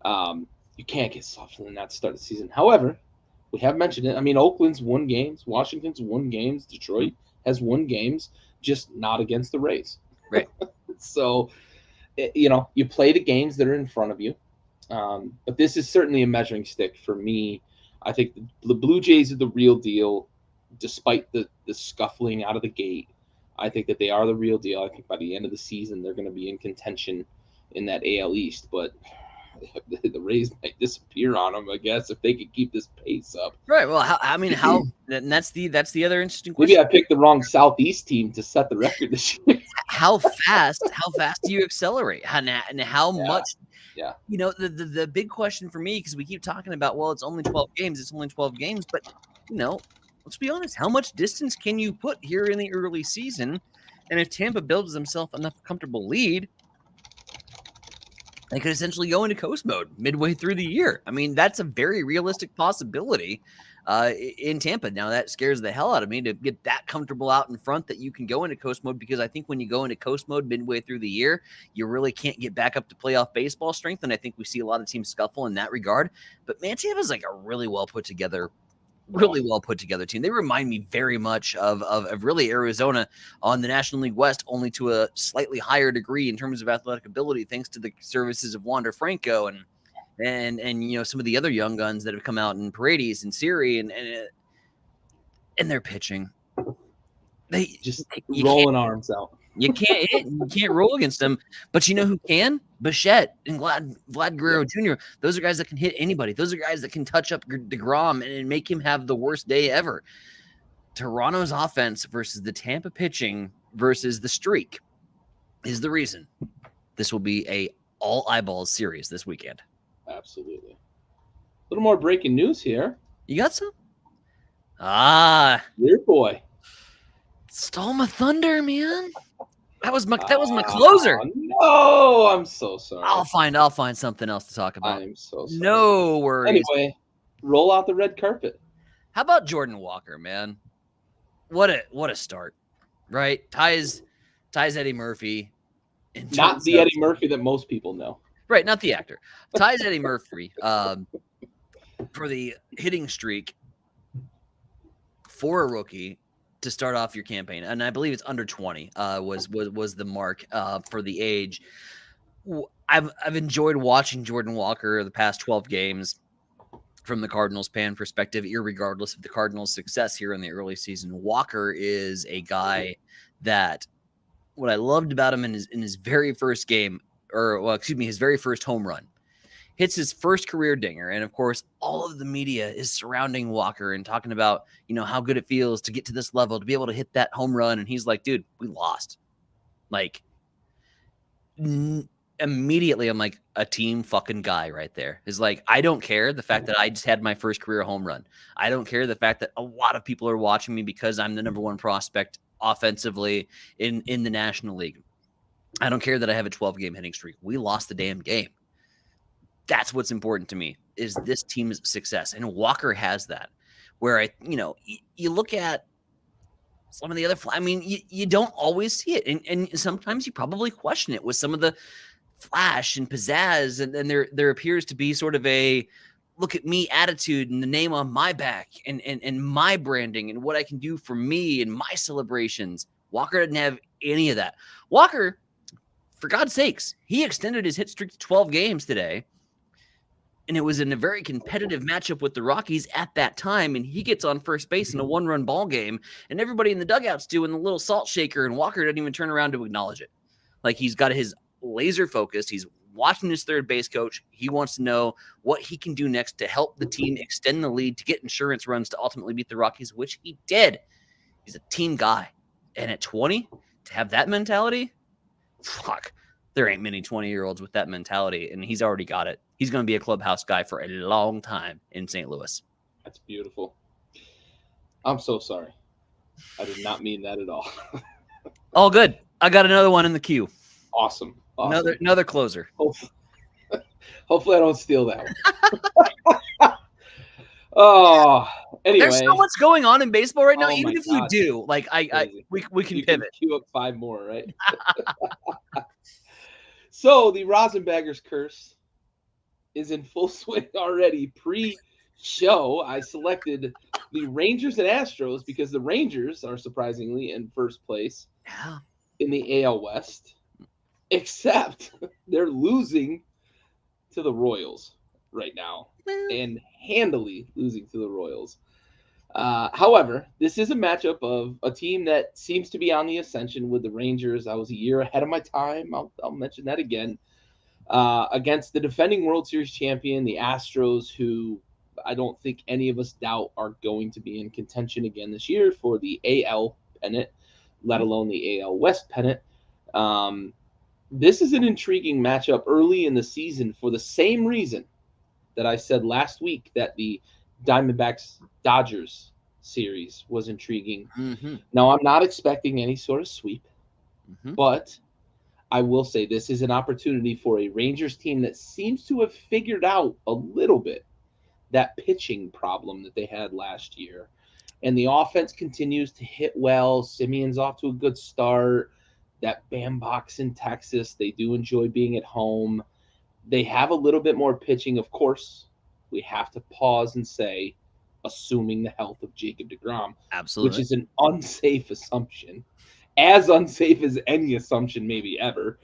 You can't get softer than that to start the season. However, we have mentioned it. I mean, Oakland's won games. Washington's won games. Detroit has won games, just not against the Rays. Right. So, you play the games that are in front of you. But this is certainly a measuring stick for me. I think the Blue Jays are the real deal, despite the scuffling out of the gate. I think that they are the real deal. I think by the end of the season, they're going to be in contention in that AL East. But the Rays might disappear on them, I guess, if they could keep this pace up. Right. Well, how? And that's the other interesting question. Maybe I picked the wrong Southeast team to set the record this year. How fast do you accelerate? And how much? Yeah. The big question for me, because we keep talking about, well, it's only 12 games, but let's be honest, how much distance can you put here in the early season? And if Tampa builds himself enough comfortable lead, they could essentially go into coast mode midway through the year. I mean, that's a very realistic possibility in Tampa. Now, that scares the hell out of me to get that comfortable out in front that you can go into coast mode, because I think when you go into coast mode midway through the year, you really can't get back up to playoff baseball strength. And I think we see a lot of teams scuffle in that regard. But man, Tampa's like a really well put together team. They remind me very much of really Arizona on the National League West, only to a slightly higher degree in terms of athletic ability, thanks to the services of Wander Franco and some of the other young guns that have come out in Paredes and Siri and their pitching. They just rolling arms out. You can't roll against them. But you know who can? Bichette and Vlad Guerrero Jr. Those are guys that can hit anybody. Those are guys that can touch up DeGrom and make him have the worst day ever. Toronto's offense versus the Tampa pitching versus the streak is the reason this will be a all eyeballs series this weekend. Absolutely. A little more breaking news here. You got some? Your boy stole my thunder, man. That was my closer. No, I'm so sorry. I'll find something else to talk about. I'm so sorry. No worries. Anyway, roll out the red carpet. How about Jordan Walker, man? What a start, right? Ties Eddie Murphy. Not the Eddie Murphy that most people know. Right, not the actor. Ties Eddie Murphy for the hitting streak for a rookie to start off your campaign, and I believe it's under 20 was the mark for the age. I've enjoyed watching Jordan Walker the past 12 games from the Cardinals fan perspective, irregardless of the Cardinals' success here in the early season. Walker is a guy that what I loved about him in his very first game, his very first home run. Hits his first career dinger. And of course, all of the media is surrounding Walker and talking about, how good it feels to get to this level, to be able to hit that home run. And he's like, dude, we lost. Like, immediately, I'm like, a team fucking guy right there. Is like, I don't care the fact that I just had my first career home run. I don't care the fact that a lot of people are watching me because I'm the number 1 prospect offensively in the National League. I don't care that I have a 12-game hitting streak. We lost the damn game. That's what's important to me, is this team's success. And Walker has that, where you look at some of the other, you don't always see it. And sometimes you probably question it with some of the flash and pizzazz, and there appears to be sort of a look at me attitude and the name on my back and my branding and what I can do for me and my celebrations. Walker didn't have any of that. Walker, for God's sakes, he extended his hit streak to 12 games today. And it was in a very competitive matchup with the Rockies at that time. And he gets on first base in a one-run ball game. And everybody in the dugout's doing the little salt shaker. And Walker doesn't even turn around to acknowledge it. Like, he's got his laser focused. He's watching his third base coach. He wants to know what he can do next to help the team extend the lead, to get insurance runs to ultimately beat the Rockies, which he did. He's a team guy. And at 20, to have that mentality, fuck. There ain't many 20-year-olds with that mentality, and he's already got it. He's going to be a clubhouse guy for a long time in St. Louis. That's beautiful. I'm so sorry. I did not mean that at all. All good. I got another one in the queue. Awesome. Another closer. Hopefully I don't steal that one. Oh, anyway. There's so much going on in baseball right now. Oh Even if gosh. you do, like we can pivot. Queue up 5 more, right? So the Rosinbaggers curse is in full swing already. Pre-show, I selected the Rangers and Astros because the Rangers are surprisingly in first place in the AL West, except they're losing to the Royals right now, and handily losing to the Royals. However, this is a matchup of a team that seems to be on the ascension with the Rangers. I was a year ahead of my time. I'll mention that again. Against the defending World Series champion, the Astros, who I don't think any of us doubt are going to be in contention again this year for the AL pennant, let alone the AL West pennant. This is an intriguing matchup early in the season for the same reason that I said last week that the Diamondbacks-Dodgers series was intriguing. Mm-hmm. Now, I'm not expecting any sort of sweep, but I will say this is an opportunity for a Rangers team that seems to have figured out a little bit that pitching problem that they had last year. And the offense continues to hit well. Simeon's off to a good start. That bandbox in Texas, they do enjoy being at home. They have a little bit more pitching, of course. We have to pause and say, assuming the health of Jacob deGrom, Absolutely, which is an unsafe assumption, as unsafe as any assumption maybe ever.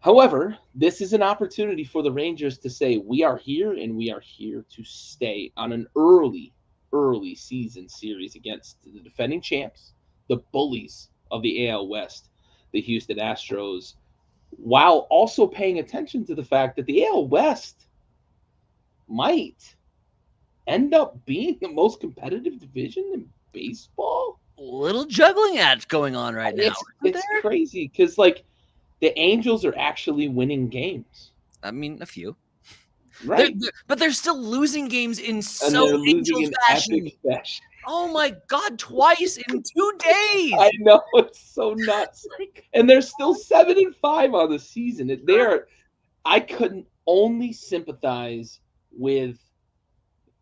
However, this is an opportunity for the Rangers to say, we are here and we are here to stay on an early season series against the defending champs, the bullies of the AL West, the Houston Astros, while also paying attention to the fact that the AL West might end up being the most competitive division in baseball. Little juggling act going on right now. It's crazy because, like, the Angels are actually winning games. I mean, a few. Right. But they're still losing games in Angel fashion. Oh my God, twice in 2 days. I know, it's so nuts. And they're still 7-5 on the season. I couldn't only sympathize with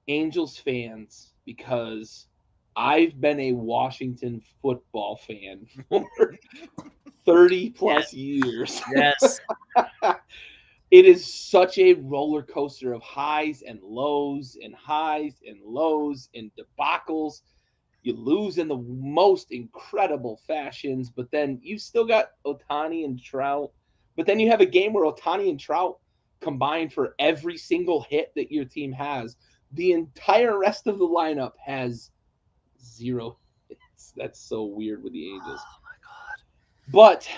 Angels fans because I've been a Washington football fan for 30 plus years. Yes. It is such a roller coaster of highs and lows and highs and lows and debacles. You lose in the most incredible fashions, but then you still got Ohtani and Trout. But then you have a game where Ohtani and Trout combine for every single hit that your team has. The entire rest of the lineup has 0 hits. That's so weird with the Angels. Oh my God. But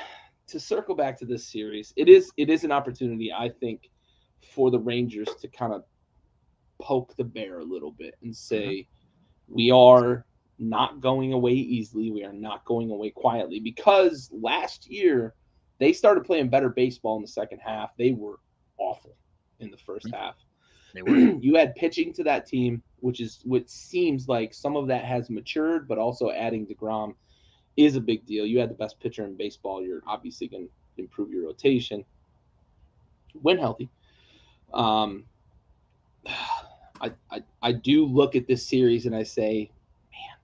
to circle back to this series, it is an opportunity, I think, for the Rangers to kind of poke the bear a little bit and say, we are not going away easily. We are not going away quietly, because last year they started playing better baseball in the second half. They were awful in the first half. They were. You had pitching to that team, which seems like some of that has matured, but also adding DeGrom is a big deal. You had the best pitcher in baseball. You're obviously going to improve your rotation when healthy. I do look at this series and I say, man,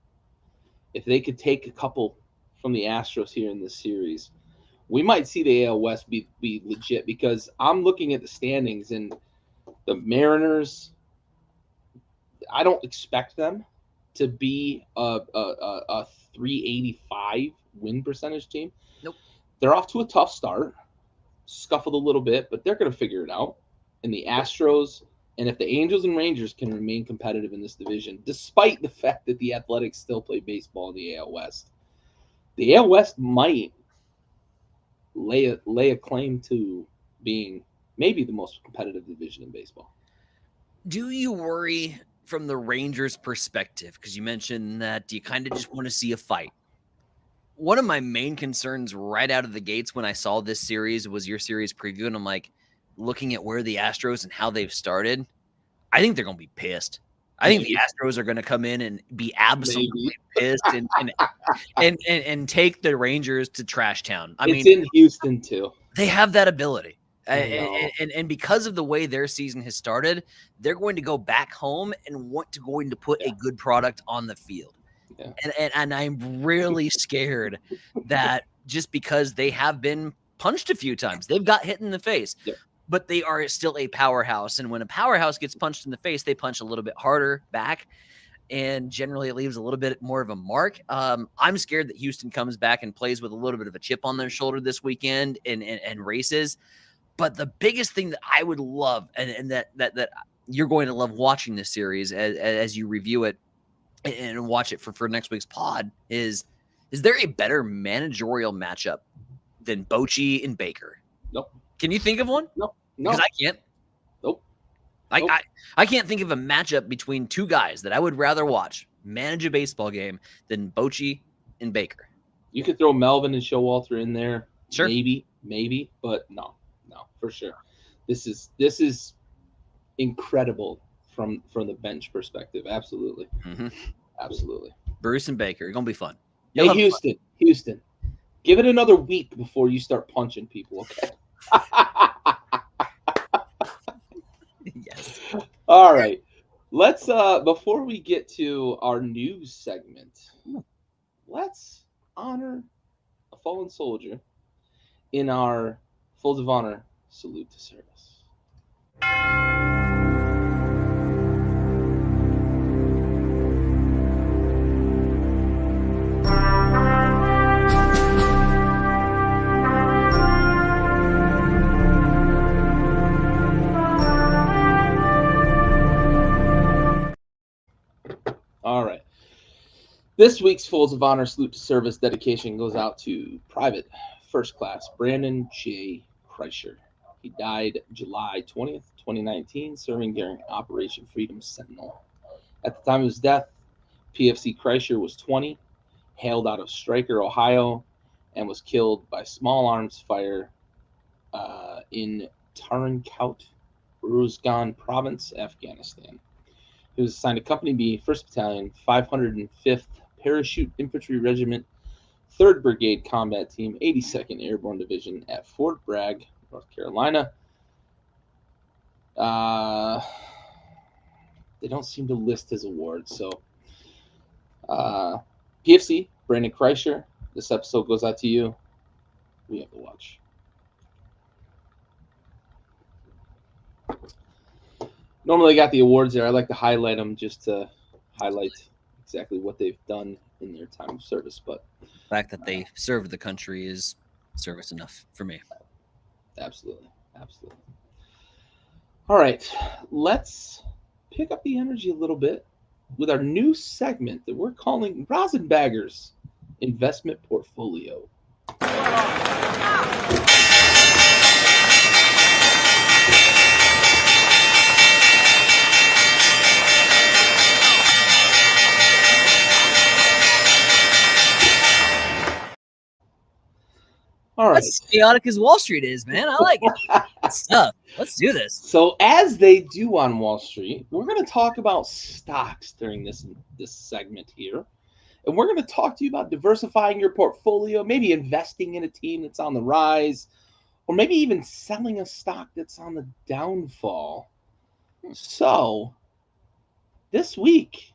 if they could take a couple from the Astros here in this series, we might see the AL West be legit, because I'm looking at the standings, and the Mariners, I don't expect them to be a 385 win percentage team. Nope. They're off to a tough start, scuffled a little bit, but they're going to figure it out. And the Astros, and if the Angels and Rangers can remain competitive in this division, despite the fact that the Athletics still play baseball in the AL West, the AL West might lay a claim to being maybe the most competitive division in baseball. Do you worry from the Rangers' perspective? Because you mentioned that you kind of just want to see a fight. One of my main concerns right out of the gates when I saw this series was your series preview, and I'm like, looking at where the Astros and how they've started, I think they're going to be pissed. I think the Astros are going to come in and be absolutely pissed and take the Rangers to trash town. I mean, it's in Houston too. They have that ability. And because of the way their season has started, they're going to go back home and going to put a good product on the field. Yeah. And I'm really scared that just because they have been punched a few times, they've got hit in the face, but they are still a powerhouse. And when a powerhouse gets punched in the face, they punch a little bit harder back. And generally it leaves a little bit more of a mark. I'm scared that Houston comes back and plays with a little bit of a chip on their shoulder this weekend and races. But the biggest thing that I would love, and that you're going to love watching this series as you review it and watch it for next week's pod, is there a better managerial matchup than Bochy and Baker? Nope. Can you think of one? No. Because I can't. Nope. I can't think of a matchup between two guys that I would rather watch manage a baseball game than Bochy and Baker. You could throw Melvin and Showalter in there. Sure. Maybe, but no, for sure. This is incredible from the bench perspective. Absolutely. Mm-hmm. Absolutely. Bruce and Baker, it's gonna be fun. Hey, Houston, give it another week before you start punching people, okay? Yes. All right. Let's before we get to our news segment, let's honor a fallen soldier in our Folds of Honor salute to service. All right. This week's Folds of Honor salute to service dedication goes out to Private First Class Brandon J. Kreischer. He died July 20th, 2019, serving during Operation Freedom Sentinel. At the time of his death, PFC Kreischer was 20, hailed out of Stryker, Ohio, and was killed by small arms fire in Tarankout, Uruzgan Province, Afghanistan. He was assigned to Company B, 1st Battalion, 505th Parachute Infantry Regiment, 3rd Brigade Combat Team, 82nd Airborne Division at Fort Bragg, North Carolina. They don't seem to list his awards, so PFC, Brandon Kreischer, this episode goes out to you. We have to watch. Normally I got the awards there. I like to highlight them just to highlight exactly what they've done in their time of service. But the fact that they served the country is service enough for me. Absolutely. All right, let's pick up the energy a little bit with our new segment that we're calling Rosinbaggers Investment Portfolio. All right. That's as chaotic as Wall Street is, man. I like it. Stuff. Let's do this. So, as they do on Wall Street, we're going to talk about stocks during this segment here. And we're going to talk to you about diversifying your portfolio, maybe investing in a team that's on the rise, or maybe even selling a stock that's on the downfall. So, this week,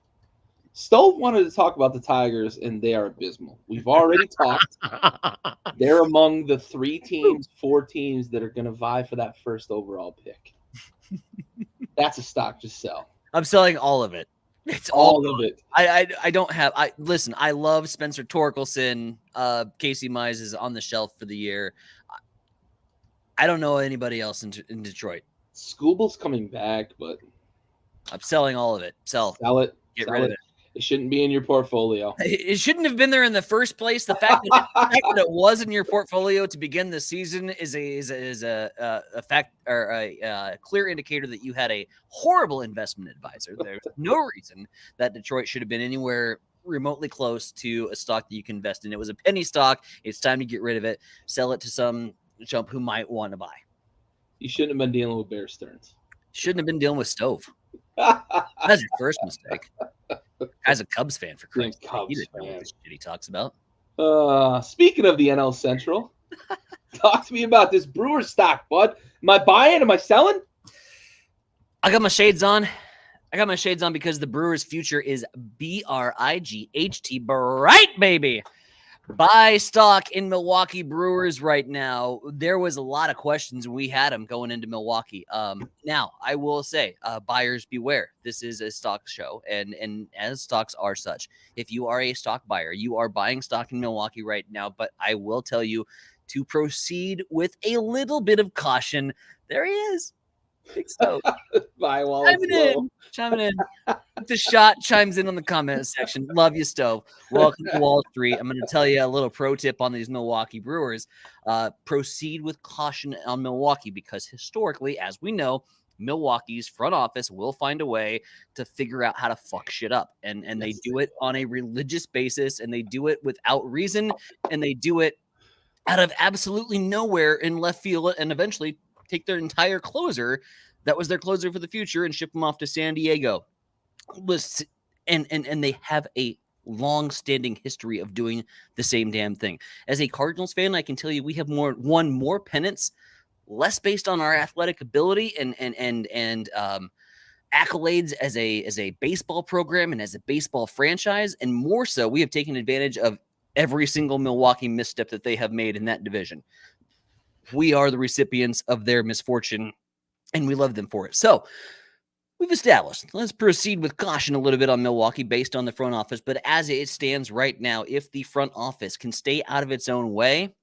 Stove wanted to talk about the Tigers, and they are abysmal. We've already talked. They're among the 4 teams that are going to vie for that first overall pick. That's a stock to sell. I'm selling all of it. It's all of it. I don't have. Listen. I love Spencer Torkelson. Casey Mize is on the shelf for the year. I don't know anybody else in Detroit. Scooble's coming back, but I'm selling all of it. Sell it. Get rid of it. It shouldn't be in your portfolio. It shouldn't have been there in the first place. The fact that it was in your portfolio to begin the season is a fact or a clear indicator that you had a horrible investment advisor. There's no reason that Detroit should have been anywhere remotely close to a stock that you can invest in. It was a penny stock. It's time to get rid of it. Sell it to some chump who might want to buy. You shouldn't have been dealing with Bear Stearns. Shouldn't have been dealing with Stove. That's your first mistake. As a Cubs fan, for Christ's sake, he doesn't know what this shit he talks about. Speaking of the NL Central, talk to me about this Brewer stock, bud. Am I buying? Am I selling? I got my shades on. Because the Brewers' future is BRIGHT, bright, baby. Buy stock in Milwaukee Brewers right now. There was a lot of questions. We had them going into Milwaukee. Now, I will say, buyers beware. This is a stock show, and as stocks are such, if you are a stock buyer, you are buying stock in Milwaukee right now. But I will tell you to proceed with a little bit of caution. There he is. Big Stove. Buy while Chiming in. The shot chimes in on the comment section. Love you, Stove. Welcome to Wall Street. I'm going to tell you a little pro tip on these Milwaukee Brewers. Proceed with caution on Milwaukee because historically, as we know, Milwaukee's front office will find a way to figure out how to fuck shit up. And they do it on a religious basis, and they do it without reason, and they do it out of absolutely nowhere in left field, and eventually take their entire closer that was their closer for the future and ship them off to San Diego. And they have a long-standing history of doing the same damn thing. As a Cardinals fan, I can tell you we have won more pennants, less based on our athletic ability and accolades as a baseball program and as a baseball franchise, and more so we have taken advantage of every single Milwaukee misstep that they have made in that division. We are the recipients of their misfortune, and we love them for it. So we've established. Let's proceed with caution a little bit on Milwaukee based on the front office. But as it stands right now, if the front office can stay out of its own way,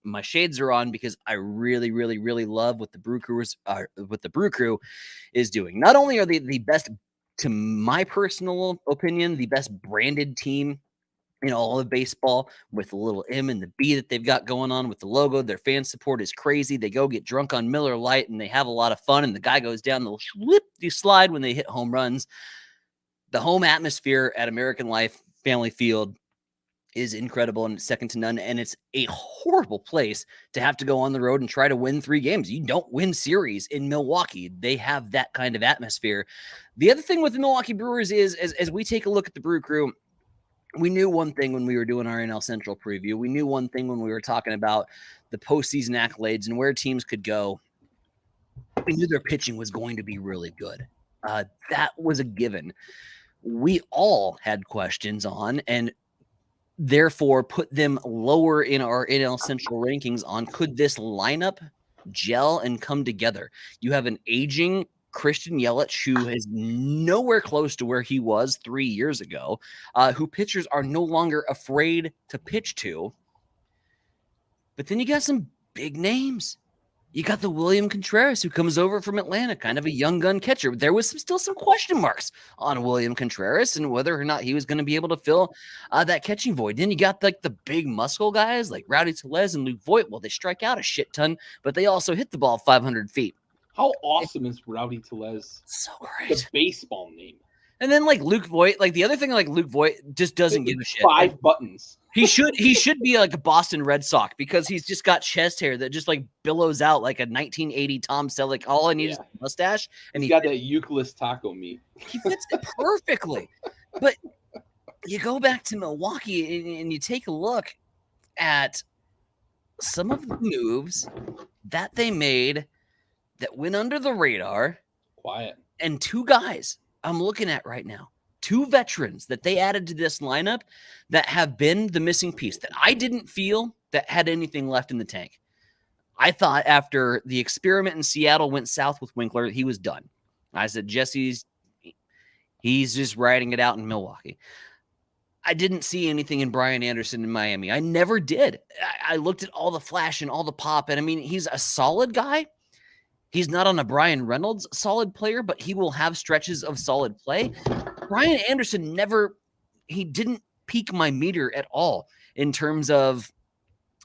my shades are on because I really, really, really love what the Brew Crew is doing. Not only are they the best, to my personal opinion, the best branded team in all of baseball, with the little M and the B that they've got going on with the logo. Their fan support is crazy. They go get drunk on Miller Lite and they have a lot of fun. And the guy goes down the slide when they hit home runs. The home atmosphere at American Life Family Field is incredible and second to none. And it's a horrible place to have to go on the road and try to win 3 games. You don't win series in Milwaukee. They have that kind of atmosphere. The other thing with the Milwaukee Brewers is, as we take a look at the Brew Crew, we knew one thing when we were doing our NL Central preview. We knew one thing when we were talking about the postseason accolades and where teams could go. We knew their pitching was going to be really good. That was a given. We all had questions on, and therefore put them lower in our NL Central rankings on could this lineup gel and come together. You have an aging Christian Yelich, who is nowhere close to where he was 3 years ago, who pitchers are no longer afraid to pitch to. But then you got some big names. You got the William Contreras, who comes over from Atlanta, kind of a young gun catcher. There was still some question marks on William Contreras and whether or not he was going to be able to fill that catching void. Then you got like the big muscle guys like Rowdy Tellez and Luke Voit. Well, they strike out a shit ton, but they also hit the ball 500 feet. How awesome is Rowdy Tellez? So great. The baseball name. And then like Luke Voit, like the other thing, like Luke Voit just doesn't give a shit. 5 buttons. He should be like a Boston Red Sox because he's just got chest hair that just like billows out like a 1980 Tom Selleck. All I need is a mustache, and he's got that Euclid taco meat. He fits it perfectly. But you go back to Milwaukee and you take a look at some of the moves that they made that went under the radar. Quiet. And 2 guys I'm looking at right now two veterans that they added to this lineup that have been the missing piece that I didn't feel that had anything left in the tank. I thought after the experiment in Seattle went south with Winkler, he was done. I said, he's just riding it out in Milwaukee. I didn't see anything in Brian Anderson in Miami. I never did. I looked at all the flash and all the pop, and I mean, he's a solid guy. He's not on a Brian Reynolds solid player, but he will have stretches of solid play. Brian Anderson he didn't peak my meter at all in terms of,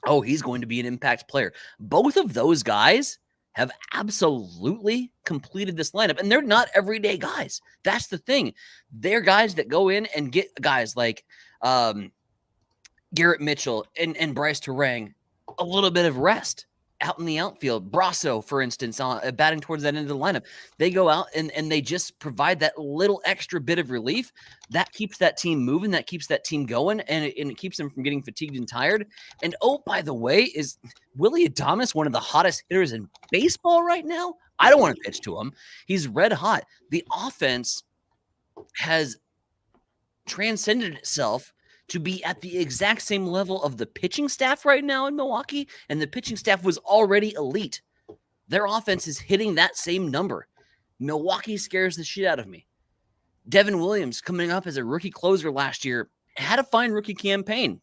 oh, he's going to be an impact player. Both of those guys have absolutely completed this lineup, and they're not everyday guys. That's the thing. They're guys that go in and get guys like Garrett Mitchell and Bryce Terang a little bit of rest out in the outfield. Brasso, for instance, batting towards that end of the lineup. They go out and they just provide that little extra bit of relief. That keeps that team moving. That keeps that team going, and it keeps them from getting fatigued and tired. And, oh, by the way, is Willy Adames one of the hottest hitters in baseball right now? I don't want to pitch to him. He's red hot. The offense has transcended itself to be at the exact same level of the pitching staff right now in Milwaukee, and the pitching staff was already elite. Their offense is hitting that same number. Milwaukee scares the shit out of me. Devin Williams, coming up as a rookie closer last year, had a fine rookie campaign.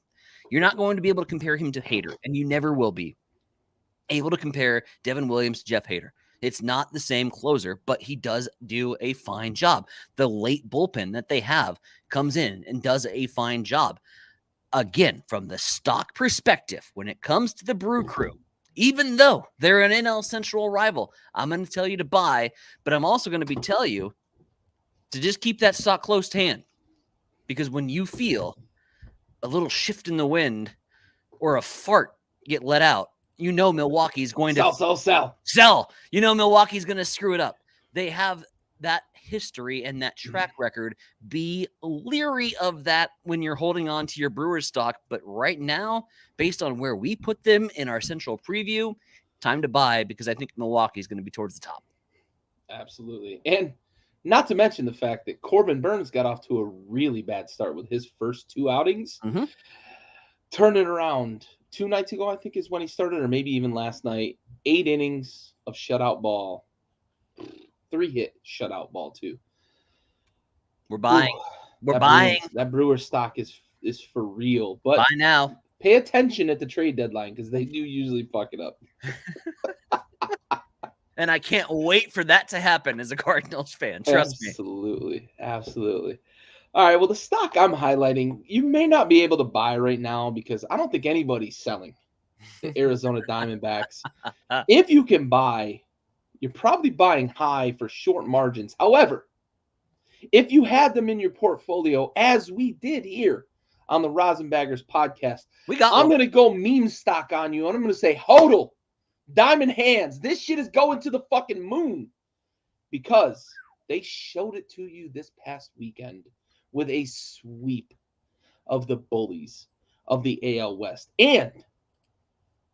You're not going to be able to compare him to Hader, and you never will be able to compare Devin Williams to Jeff Hader. It's not the same closer, but he does do a fine job. The late bullpen that they have comes in and does a fine job. Again, from the stock perspective, when it comes to the Brew Crew, even though they're an NL Central rival, I'm going to tell you to buy, but I'm also going to tell you to just keep that stock close to hand. Because when you feel a little shift in the wind or a fart get let out, you know Milwaukee's going to sell. You know Milwaukee's going to screw it up. They have that history and that track record. Be leery of that when you're holding on to your Brewers stock. But right now, based on where we put them in our central preview, time to buy, because I think Milwaukee's going to be towards the top. Absolutely. And not to mention the fact that Corbin Burns got off to a really bad start with his first two outings. Mm-hmm. Turned it around 2 nights ago, I think is when he started, or maybe even last night. 8 innings of shutout ball. 3-hit shutout ball, too. We're buying. We're buying. That Brewers stock is for real. But buy now. Pay attention at the trade deadline, because they do usually fuck it up. And I can't wait for that to happen as a Cardinals fan. Trust me. Absolutely. All right, well, the stock I'm highlighting, you may not be able to buy right now because I don't think anybody's selling the Arizona Diamondbacks. If you can buy, you're probably buying high for short margins. However, if you had them in your portfolio, as we did here on the Rosinbaggers podcast, I'm going to go meme stock on you, and I'm going to say, hodl, diamond hands. This shit is going to the fucking moon because they showed it to you this past weekend with a sweep of the bullies of the AL West. And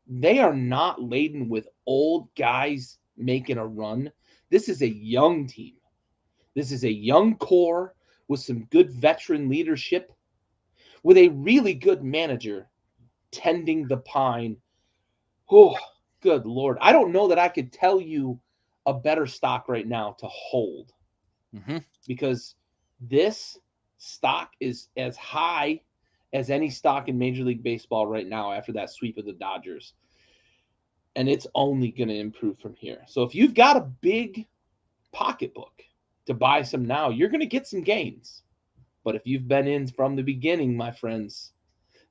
they are not laden with old guys making a run. This is a young team. This is a young core with some good veteran leadership, with a really good manager tending the pine. Oh, good Lord. I don't know that I could tell you a better stock right now to hold. Because this stock is as high as any stock in Major League Baseball right now after that sweep of the Dodgers. And it's only going to improve from here. So if you've got a big pocketbook to buy some now, you're going to get some gains. But if you've been in from the beginning, my friends,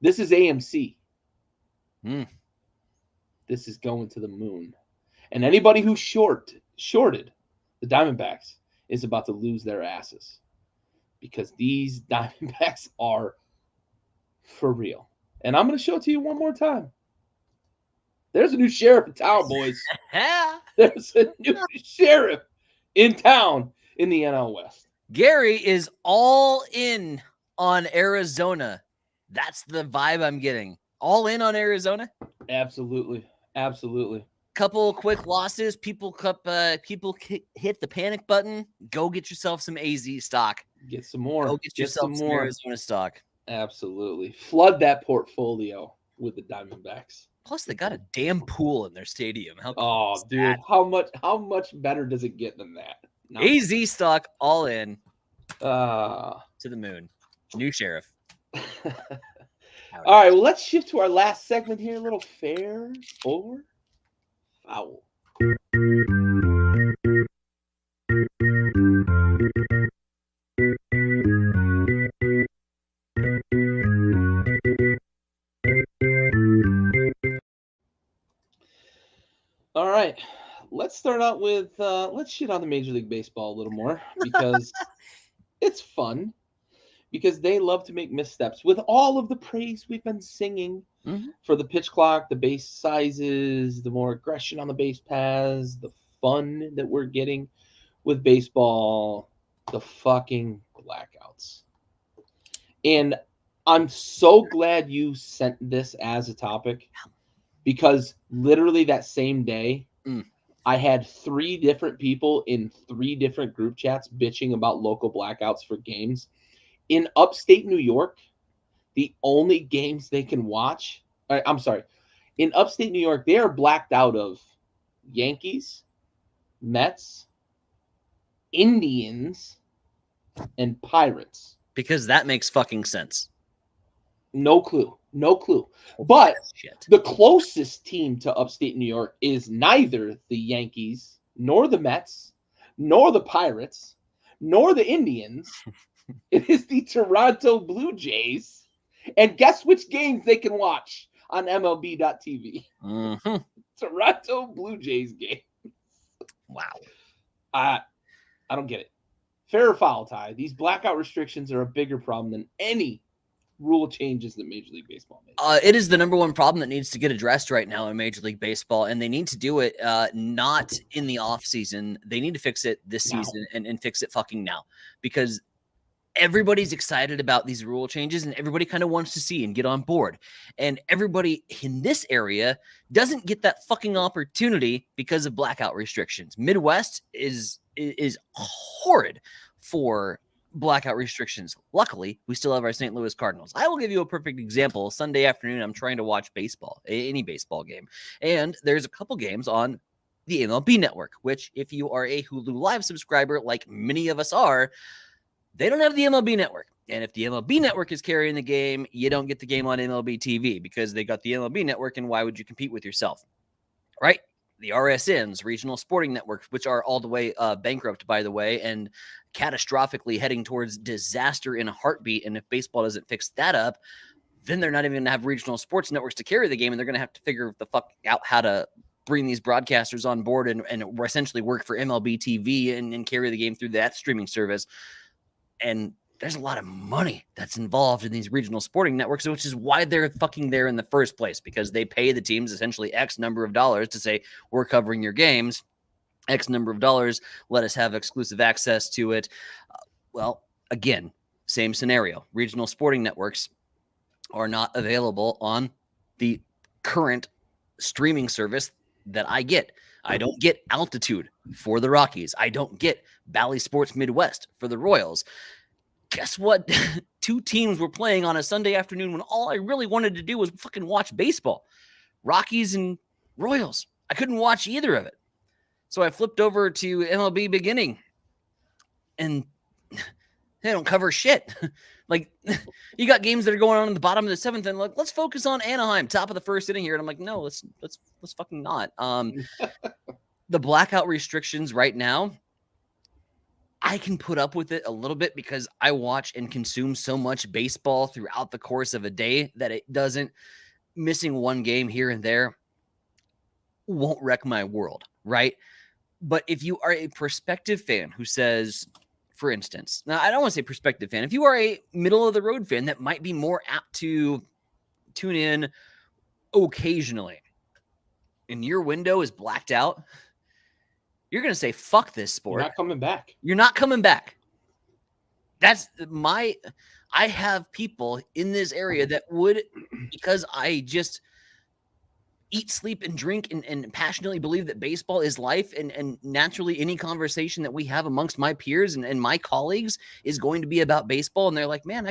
this is AMC. This is going to the moon. And anybody who shorted the Diamondbacks is about to lose their asses. Because these Diamondbacks are for real. And I'm going to show it to you one more time. There's a new sheriff in town, boys. There's a new sheriff in town in the NL West. Gary is all in on Arizona. That's the vibe I'm getting. All in on Arizona? Absolutely. couple quick losses. People hit the panic button. Go get yourself some AZ stock. Get some more. Go get yourself some Arizona stock. Absolutely. Flood that portfolio with the Diamondbacks. Plus, they got a damn pool in their stadium. How cool oh, dude, that? How much better does it get than that? AZ stock all in. To the moon. New sheriff. All right, well, let's shift to our last segment here. A little fair or foul. All right, let's start out with let's shit on the Major League Baseball a little more because it's fun. Because they love to make missteps with all of the praise we've been singing for the pitch clock, the base sizes, the more aggression on the base paths, the fun that we're getting with baseball, the fucking blackouts. And I'm so glad you sent this as a topic because literally that same day, I had 3 different people in 3 different group chats bitching about local blackouts for games. In upstate New York, the only games they can watch, in upstate New York, they are blacked out of Yankees, Mets, Indians, and Pirates. Because that makes fucking sense. No clue. But the closest team to upstate New York is neither the Yankees, nor the Mets, nor the Pirates, nor the Indians. It is the Toronto Blue Jays. And guess which games they can watch on MLB.tv? Toronto Blue Jays games. Wow. I don't get it. Fair or foul, Ty? These blackout restrictions are a bigger problem than any rule changes that Major League Baseball made. It is the number one problem that needs to get addressed right now in Major League Baseball, and they need to do it not in the off season. They need to fix it this season and fix it fucking now, because everybody's excited about these rule changes and everybody kind of wants to see and get on board. And everybody in this area doesn't get that fucking opportunity because of blackout restrictions. Midwest is horrid for blackout restrictions. Luckily, we still have our St. Louis Cardinals. I will give you a perfect example. Sunday afternoon, I'm trying to watch baseball, any baseball game. And there's a couple games on the MLB network, which if you are a Hulu Live subscriber, like many of us are, they don't have the MLB network. And if the MLB network is carrying the game, you don't get the game on MLB TV because they got the MLB network. And why would you compete with yourself? Right? The RSNs, regional sporting networks, which are all the way bankrupt, by the way, and catastrophically heading towards disaster in a heartbeat. And if baseball doesn't fix that up, then they're not even going to have regional sports networks to carry the game. And they're going to have to figure the fuck out how to bring these broadcasters on board and essentially work for MLB TV and carry the game through that streaming service. And there's a lot of money that's involved in these regional sporting networks, which is why they're fucking there in the first place, because they pay the teams essentially X number of dollars to say, we're covering your games, X number of dollars, let us have exclusive access to it. Well, again, same scenario. Regional sporting networks are not available on the current streaming service that I get. I don't get Altitude for the Rockies. I don't get Bally Sports Midwest for the Royals. Guess what? 2 teams were playing on a Sunday afternoon when all I really wanted to do was fucking watch baseball. Rockies and Royals. I couldn't watch either of it. So I flipped over to MLB Beginning, and they don't cover shit. Like, you got games that are going on in the bottom of the 7th, and like, let's focus on Anaheim, top of the 1st inning here. And I'm like, no, let's fucking not. The blackout restrictions right now, I can put up with it a little bit because I watch and consume so much baseball throughout the course of a day that it doesn't, missing one game here and there won't wreck my world, right? But if you are a prospective fan who says, for instance, now I don't want to say prospective fan, if you are a middle of the road fan that might be more apt to tune in occasionally and your window is blacked out, you're going to say, fuck this sport. You're not coming back. You're not coming back. I have people in this area that would, because eat, sleep, and drink and passionately believe that baseball is life. And naturally, any conversation that we have amongst my peers and my colleagues is going to be about baseball. And they're like, man,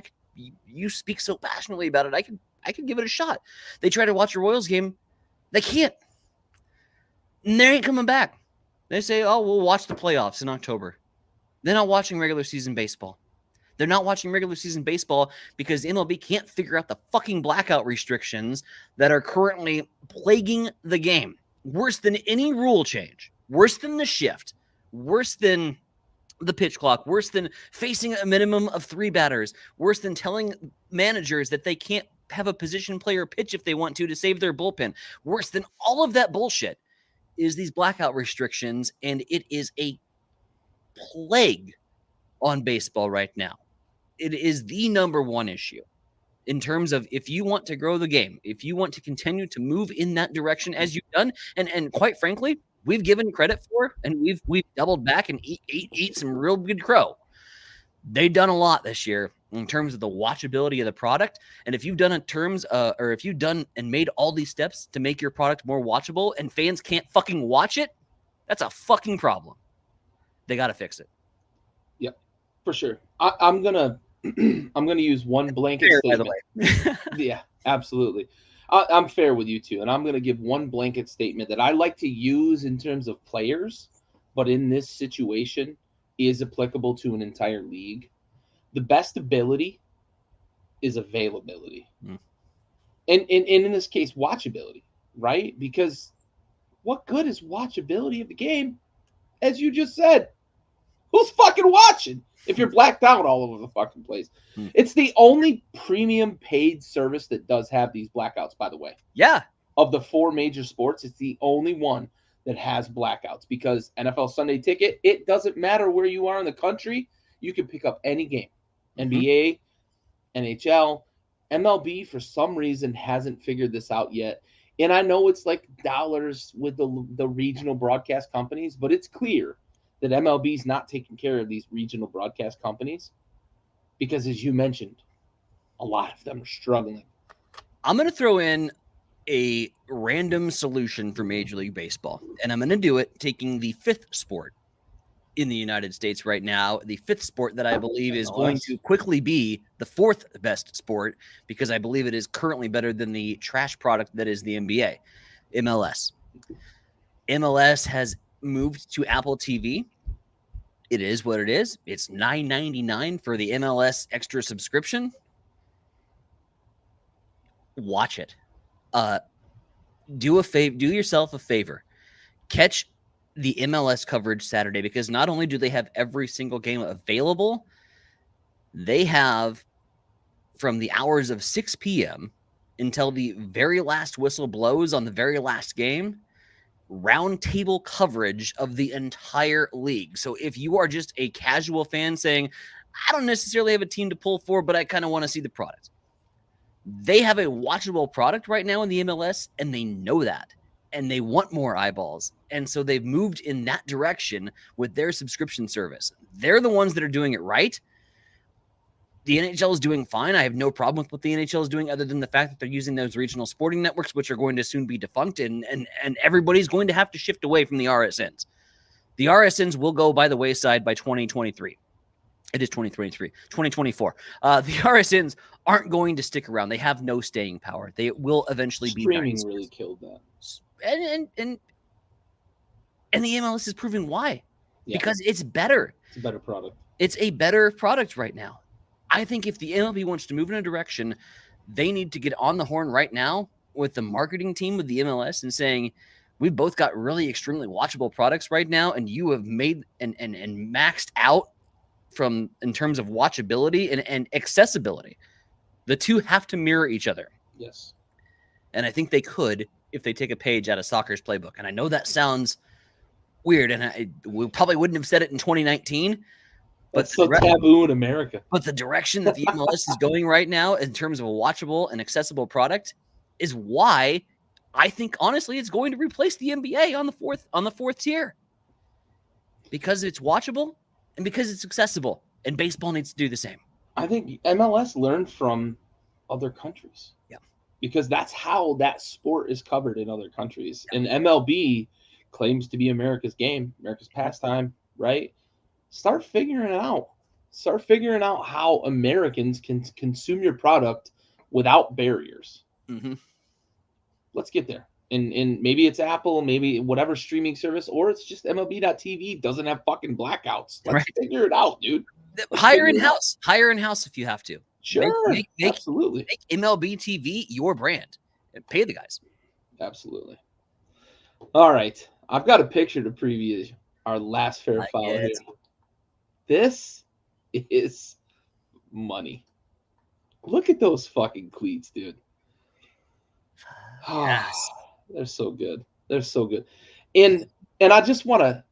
you speak so passionately about it. I could give it a shot. They try to watch a Royals game. They can't. And they ain't coming back. They say, oh, we'll watch the playoffs in October. They're not watching regular season baseball. They're not watching regular season baseball because MLB can't figure out the fucking blackout restrictions that are currently plaguing the game. Worse than any rule change, worse than the shift, worse than the pitch clock, worse than facing a minimum of 3 batters, worse than telling managers that they can't have a position player pitch if they want to save their bullpen, worse than all of that bullshit is these blackout restrictions, and it is a plague on baseball right now. It is the number one issue in terms of if you want to grow the game, if you want to continue to move in that direction as you've done, and quite frankly, we've given credit for, and we've doubled back and eat some real good crow. They've done a lot this year in terms of the watchability of the product. And if you've done in terms, or if you've done and made all these steps to make your product more watchable, and fans can't fucking watch it, that's a fucking problem. They got to fix it. Yep, for sure. I'm gonna use one blanket statement. Yeah, absolutely. I'm fair with you too, and I'm gonna give one blanket statement that I like to use in terms of players, but in this situation is applicable to an entire league. The best ability is availability, and in this case, watchability, right? Because what good is watchability of the game, as you just said? Who's fucking watching if you're blacked out all over the fucking place? It's the only premium paid service that does have these blackouts, by the way. Yeah. Of the 4 major sports, it's the only one that has blackouts because NFL Sunday Ticket, it doesn't matter where you are in the country. You can pick up any game. NBA, NHL, MLB, for some reason, hasn't figured this out yet. And I know it's like dollars with the regional broadcast companies, but it's clear that MLB is not taking care of these regional broadcast companies because, as you mentioned, a lot of them are struggling. I'm going to throw in a random solution for Major League Baseball, and I'm going to do it taking the 5th sport in the United States right now, the 5th sport that I believe is going to quickly be the 4th best sport because I believe it is currently better than the trash product that is the NBA, MLS. MLS has moved to Apple TV. It is what it is. It's $9.99 for the MLS extra subscription. Watch it. Do yourself a favor. Catch the MLS coverage Saturday because not only do they have every single game available, they have from the hours of 6 p.m. until the very last whistle blows on the very last game, roundtable coverage of the entire league. So if you are just a casual fan saying, I don't necessarily have a team to pull for, but I kind of want to see the product, they have a watchable product right now in the MLS, and they know that, and they want more eyeballs. And so they've moved in that direction with their subscription service. They're the ones that are doing it right. The NHL is doing fine. I have no problem with what the NHL is doing other than the fact that they're using those regional sporting networks, which are going to soon be defunct, and everybody's going to have to shift away from the RSNs. The RSNs will go by the wayside by 2023. It is 2023, 2024. The RSNs aren't going to stick around. They have no staying power. They will eventually be streaming really killed that. And the MLS has proven why. Yeah. Because it's better. It's a better product. It's a better product right now. I think if the MLB wants to move in a direction, they need to get on the horn right now with the marketing team with the MLS and saying, we've both got really extremely watchable products right now, and you have made and maxed out from in terms of watchability and accessibility. The two have to mirror each other. Yes. And I think they could if they take a page out of soccer's playbook. And I know that sounds weird, and we probably wouldn't have said it in 2019. That's so taboo in America. But the direction that the MLS is going right now in terms of a watchable and accessible product is why I think, honestly, it's going to replace the NBA on the fourth tier. Because it's watchable and because it's accessible. And baseball needs to do the same. I think MLS learned from other countries. Yeah. because that's how that sport is covered in other countries. And MLB claims to be America's game, America's pastime, right? Start figuring it out. Start figuring out how Americans can consume your product without barriers. Mm-hmm. Let's get there. And maybe it's Apple, maybe whatever streaming service, or it's just MLB.TV doesn't have fucking blackouts. Let's figure it out, dude. Hire in house if you have to. Sure, absolutely. Make MLB TV your brand. Pay the guys. Absolutely. All right, I've got a picture to preview our last fair foul here. This is money. Look at those fucking cleats, dude. Yes. They're so good. They're so good. And I just wanna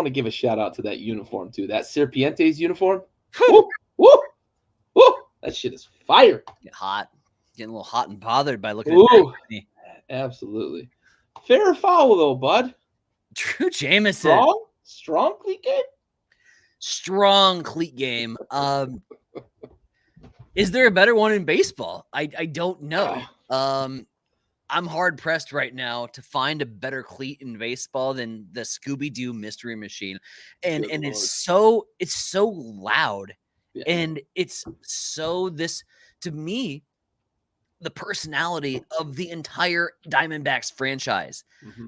give a shout out to that uniform too. That Serpientes uniform. Woo, woo, woo. That shit is fire. Getting a little hot and bothered by looking at that. Absolutely. Fair or foul though, bud. Drew Jameson. Strong cleat game? Strong cleat game. Is there a better one in baseball? I don't know. I'm hard pressed right now to find a better cleat in baseball than the Scooby-Doo Mystery Machine. And it's so loud. Yeah. And it's so to me, the personality of the entire Diamondbacks franchise. Mm-hmm.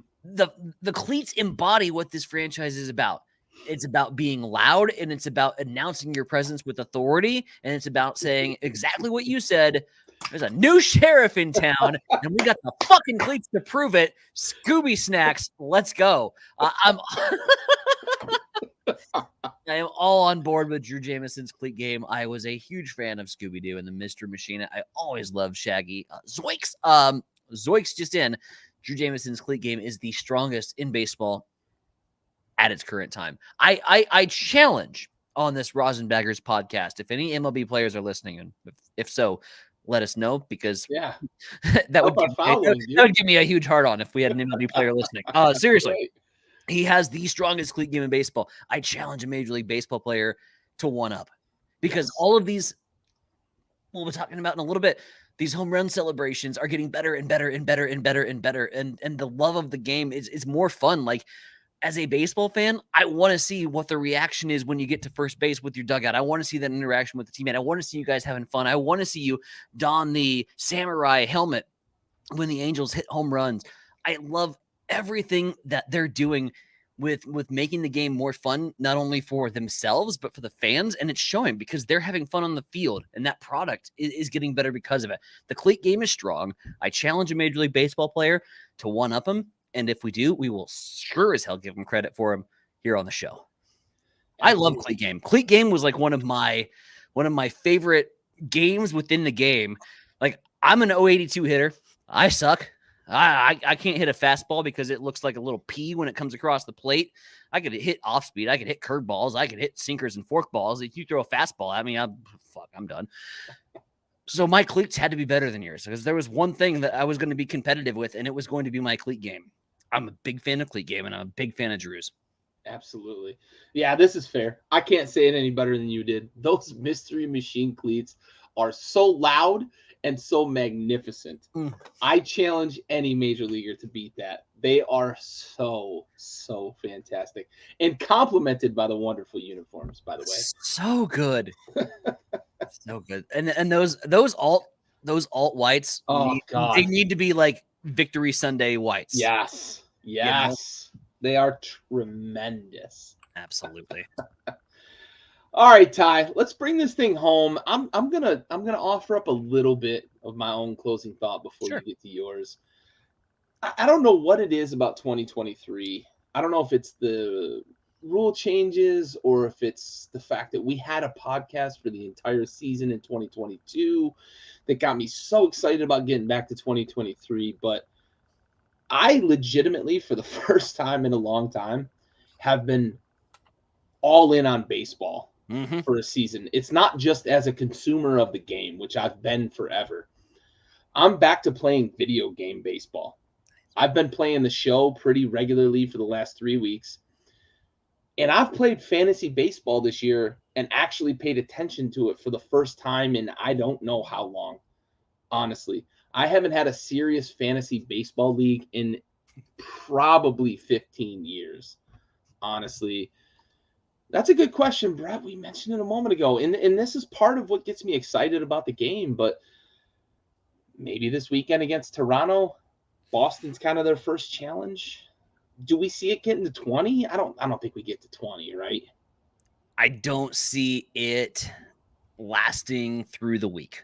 The cleats embody what this franchise is about. It's about being loud, and it's about announcing your presence with authority, and it's about saying exactly what you said. There's a new sheriff in town, and we got the fucking cleats to prove it. Scooby Snacks, let's go. I am all on board with Drew Jameson's cleat game. I was a huge fan of Scooby-Doo and the Mystery Machine. I always loved Shaggy. Zoinks! Zoinks just in. Drew Jameson's cleat game is the strongest in baseball at its current time. I challenge on this Rosinbaggers podcast, if any MLB players are listening, and if so, let us know, because that would give me a huge hard on if we had an MLB player listening. Seriously. Right. He has the strongest cleat game in baseball. I challenge a Major League Baseball player to one up, because all of these, we'll be talking about in a little bit, these home run celebrations are getting better and better and better and better and better. And the love of the game is more fun. Like, as a baseball fan, I want to see what the reaction is when you get to first base with your dugout. I want to see that interaction with the teammate. I want to see you guys having fun. I want to see you don the samurai helmet when the Angels hit home runs. I love everything that they're doing with making the game more fun, not only for themselves, but for the fans. And it's showing, because they're having fun on the field, and that product is getting better because of it. The cleat game is strong. I challenge a Major League Baseball player to one up them. And if we do, we will sure as hell give him credit for him here on the show. I love cleat game. Cleat game was like one of my favorite games within the game. Like, I'm an 082 hitter. I suck. I can't hit a fastball because it looks like a little pea when it comes across the plate. I could hit off speed. I could hit curveballs. I could hit sinkers and fork balls. If you throw a fastball at me, I'm done. So my cleats had to be better than yours, because there was one thing that I was going to be competitive with, and it was going to be my cleat game. I'm a big fan of cleat game, and I'm a big fan of Drew's. Absolutely. Yeah, this is fair. I can't say it any better than you did. Those Mystery Machine cleats are so loud and so magnificent. I challenge any major leaguer to beat that. They are so fantastic, and complemented by the wonderful uniforms, by the way. So good. So good. And those alt whites, they need to be like Victory Sunday whites. Yes. You know? They are tremendous. Absolutely. All right, Ty, let's bring this thing home. I'm gonna offer up a little bit of my own closing thought before you get to yours. I don't know what it is about 2023. I don't know if it's the rule changes or if it's the fact that we had a podcast for the entire season in 2022 that got me so excited about getting back to 2023. But I legitimately, for the first time in a long time, have been all in on baseball for a season. It's not just as a consumer of the game, which I've been forever. I'm back to playing video game baseball. I've been playing the show pretty regularly for the last 3 weeks. And I've played fantasy baseball this year and actually paid attention to it for the first time in I don't know how long, honestly. I haven't had a serious fantasy baseball league in probably 15 years, honestly. That's a good question, Brett. We mentioned it a moment ago. And this is part of what gets me excited about the game. But maybe this weekend against Toronto, Boston's kind of their first challenge. Do we see it getting to 20? I don't think we get to 20, right? I don't see it lasting through the week.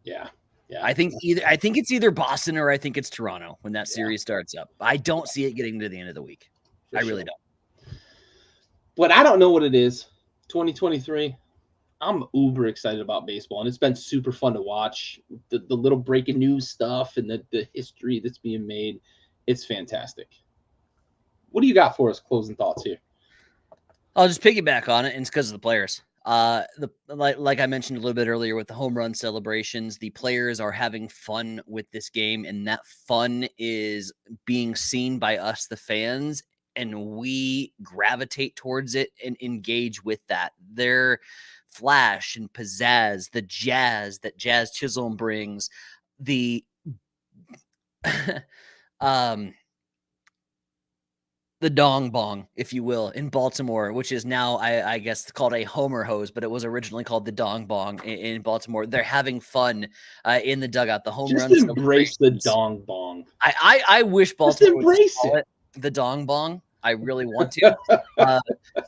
Yeah. Yeah. I think it's either Boston or I think it's Toronto when that series starts up. I don't see it getting to the end of the week. I really don't. But I don't know what it is. 2023. I'm uber excited about baseball, and it's been super fun to watch the little breaking news stuff and the history that's being made. It's fantastic. What do you got for us? Closing thoughts here. I'll just piggyback on it, and it's because of the players. Like I mentioned a little bit earlier with the home run celebrations, the players are having fun with this game, and that fun is being seen by us, the fans, and we gravitate towards it and engage with that. Their flash and pizzazz, the jazz that Jazz Chisholm brings, the the dong bong, if you will, in Baltimore, which is now, I guess, called a Homer hose, but it was originally called the dong bong in Baltimore. They're having fun in the dugout. The home run. Just embrace the dong bong. I wish Baltimore would just call it the dong bong. I really want to.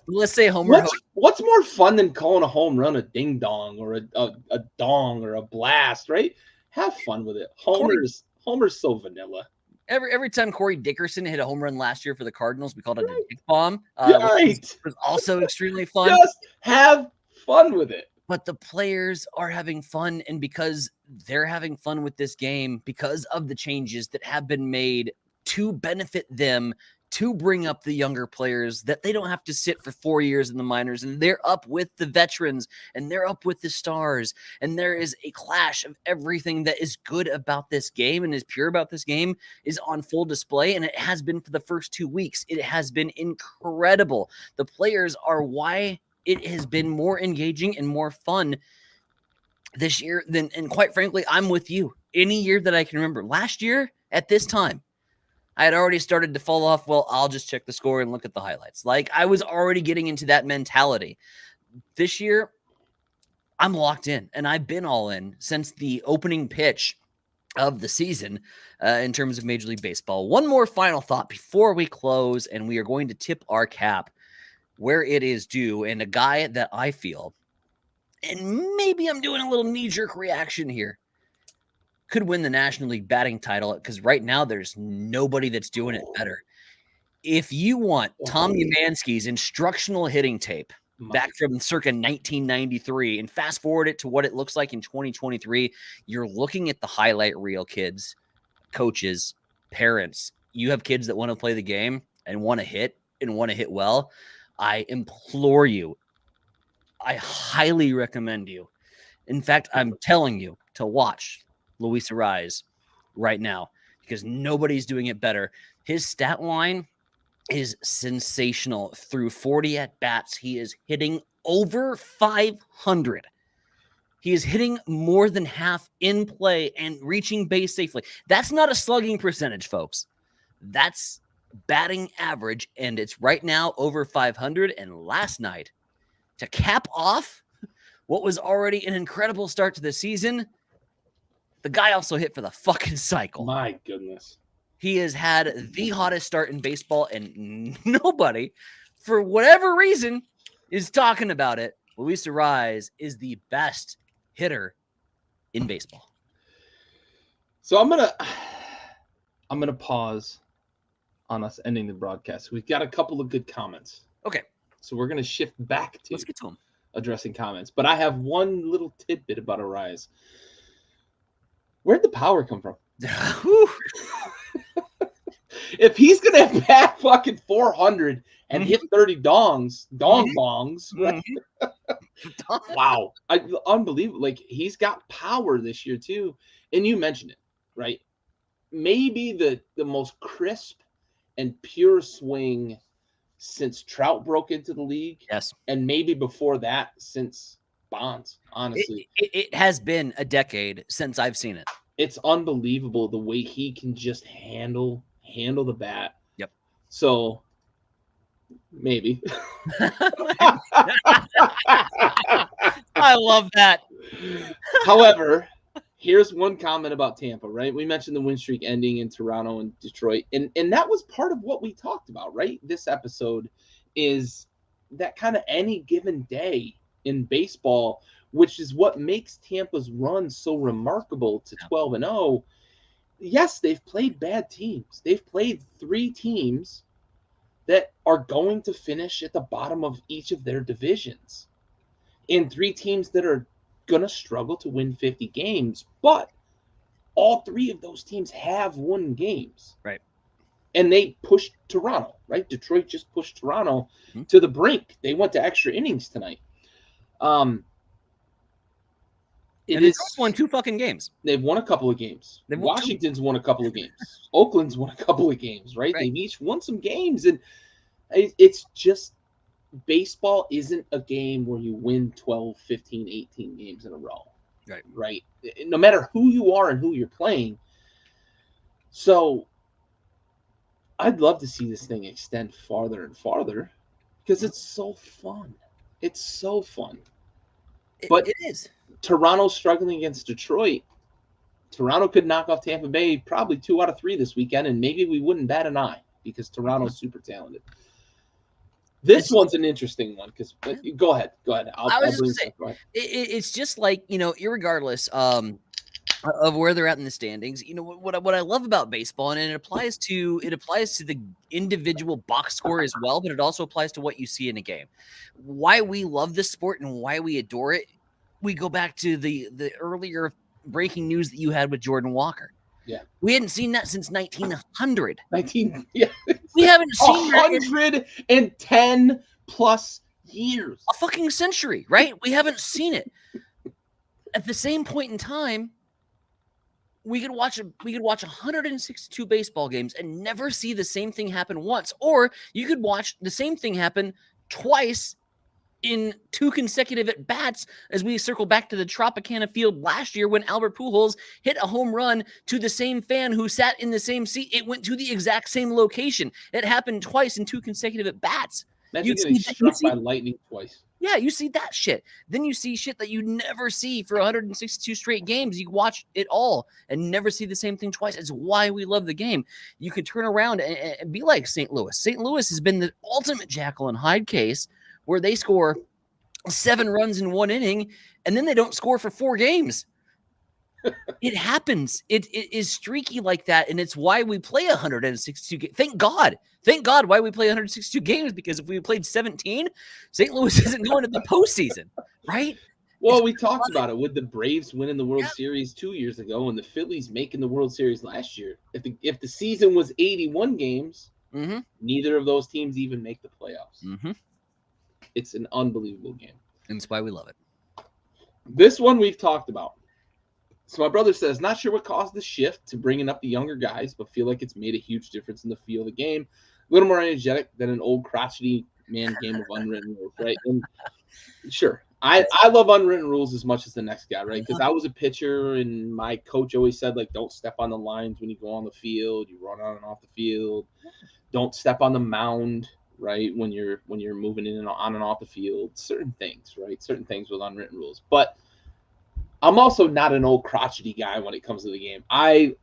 Let's say Homer hose. What's more fun than calling a home run a ding dong or a dong or a blast, right? Have fun with it. Homer's so vanilla. Every time Corey Dickerson hit a home run last year for the Cardinals, we called it a dick bomb. Which was also extremely fun. Just have fun with it. But the players are having fun, and because they're having fun with this game, because of the changes that have been made to benefit them, to bring up the younger players, that they don't have to sit for 4 years in the minors, and they're up with the veterans, and they're up with the stars, and there is a clash of everything that is good about this game and is pure about this game is on full display, and it has been for the first 2 weeks. It has been incredible. The players are why it has been more engaging and more fun this year than, and quite frankly, I'm with you. Any year that I can remember. Last year at this time, I had already started to fall off. Well, I'll just check the score and look at the highlights. Like, I was already getting into that mentality. This year, I'm locked in, and I've been all in since the opening pitch of the season in terms of Major League Baseball. One more final thought before we close, and we are going to tip our cap where it is due, and a guy that I feel, and maybe I'm doing a little knee-jerk reaction here, could win the National League batting title, because right now there's nobody that's doing it better. If you want Tom Umansky's instructional hitting tape back from circa 1993 and fast forward it to what it looks like in 2023, you're looking at the highlight reel, kids, coaches, parents. You have kids that want to play the game and want to hit well. I implore you, I highly recommend you. In fact, I'm telling you to watch Luis Arraez right now, because nobody's doing it better. His stat line is sensational. Through 40 at-bats, he is hitting over 500. He is hitting more than half in play and reaching base safely. That's not a slugging percentage, folks. That's batting average, and it's right now over 500. And last night, to cap off what was already an incredible start to the season, the guy also hit for the fucking cycle. My goodness. He has had the hottest start in baseball, and nobody, for whatever reason, is talking about it. Luis Arraez is the best hitter in baseball. So I'm gonna pause on us ending the broadcast. We've got a couple of good comments. Okay. So we're gonna shift back to let's get to them. Addressing comments. But I have one little tidbit about Arraez. Where'd the power come from? If he's gonna bat fucking 400 and hit 30 bongs, right? Wow, unbelievable! Like, he's got power this year too, and you mentioned it, right? Maybe the most crisp and pure swing since Trout broke into the league. Yes, and maybe before that since Bonds. Honestly, it has been a decade since I've seen it. it's unbelievable the way he can just handle the bat. Yep. So maybe. I love that. However, here's one comment about Tampa, right? We mentioned the win streak ending in Toronto and Detroit, and that was part of what we talked about, right? This episode is that kind of any given day in baseball, which is what makes Tampa's run so remarkable to 12-0. Yes, they've played bad teams. They've played 3 teams that are going to finish at the bottom of each of their divisions, and 3 teams that are going to struggle to win 50 games, but all 3 of those teams have won games. Right. And they pushed Toronto, right? Detroit just pushed Toronto to the brink. They went to extra innings tonight. They've won 2 fucking games. They've won a couple of games. Washington's won a couple of games. Oakland's won a couple of games, right? They've each won some games, and it's just baseball isn't a game where you win 12, 15, 18 games in a row. Right. No matter who you are and who you're playing. So I'd love to see this thing extend farther and farther because it's so fun. It's so fun. But it is. Toronto's struggling against Detroit. Toronto could knock off Tampa Bay probably 2 out of 3 this weekend, and maybe we wouldn't bat an eye because Toronto's super talented. This one's an interesting one because go ahead. I was just gonna say, it's just like, irregardless of where they're at in the standings, what I love about baseball, and it applies to the individual box score as well, but it also applies to what you see in a game. Why we love this sport and why we adore it. We go back to the earlier breaking news that you had with Jordan Walker. Yeah. We hadn't seen that since 1900. Yeah. We haven't seen 110 plus years. A fucking century, right? We haven't seen it. At the same point in time, we could watch 162 baseball games and never see the same thing happen once, or you could watch the same thing happen twice in 2 consecutive at bats, as we circle back to the Tropicana field last year when Albert Pujols hit a home run to the same fan who sat in the same seat. It went to the exact same location. It happened twice in 2 consecutive at bats. Imagine getting struck by lightning twice. Yeah, you see that shit. Then you see shit that you never see for 162 straight games. You watch it all and never see the same thing twice. It's why we love the game. You can turn around and be like St. Louis. St. Louis has been the ultimate Jekyll and Hyde case where they score 7 runs in 1 inning and then they don't score for 4 games. It happens. It is streaky like that, and it's why we play 162 games. Thank God why we play 162 games, because if we played 17, St. Louis isn't going to the postseason, right? Well, we talked about it with the Braves winning the World Series 2 years ago and the Phillies making the World Series last year. If the season was 81 games, neither of those teams even make the playoffs. It's an unbelievable game. And that's why we love it. This one we've talked about. So my brother says, not sure what caused the shift to bringing up the younger guys, but feel like it's made a huge difference in the feel of the game. A little more energetic than an old crotchety man game of unwritten rules, right? And sure, I love unwritten rules as much as the next guy, right? Because I was a pitcher, and my coach always said, like, don't step on the lines when you go on the field. You run on and off the field. Don't step on the mound, right? When you're moving in and on and off the field. Certain things, right? Certain things with unwritten rules, but I'm also not an old crotchety guy when it comes to the game. I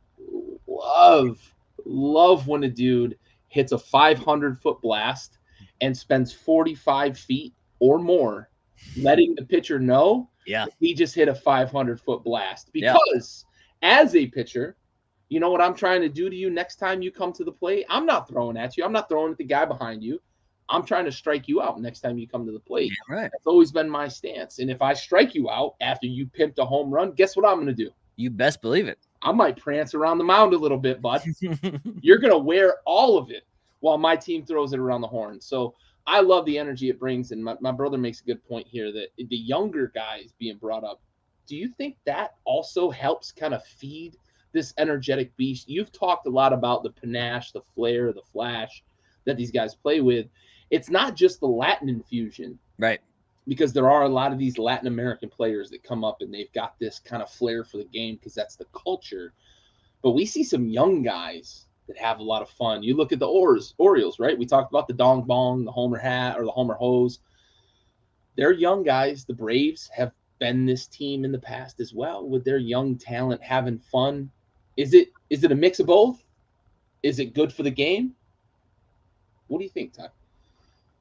love when a dude hits a 500-foot blast and spends 45 feet or more letting the pitcher know he just hit a 500-foot blast. Because as a pitcher, you know what I'm trying to do to you next time you come to the plate? I'm not throwing at you. I'm not throwing at the guy behind you. I'm trying to strike you out next time you come to the plate. Right. That's always been my stance. And if I strike you out after you pimped a home run, guess what I'm going to do? You best believe it. I might prance around the mound a little bit, bud. You're going to wear all of it while my team throws it around the horn. So I love the energy it brings. And my brother makes a good point here that the younger guys being brought up, do you think that also helps kind of feed this energetic beast? You've talked a lot about the panache, the flair, the flash that these guys play with. It's not just the Latin infusion. Right. because there are a lot of these Latin American players that come up and they've got this kind of flair for the game because that's the culture. But we see some young guys that have a lot of fun. You look at the Orioles, right? We talked about the dong bong, the homer hat, or the homer hose. They're young guys. The Braves have been this team in the past as well with their young talent having fun. Is it a mix of both? Is it good for the game? What do you think, Ty?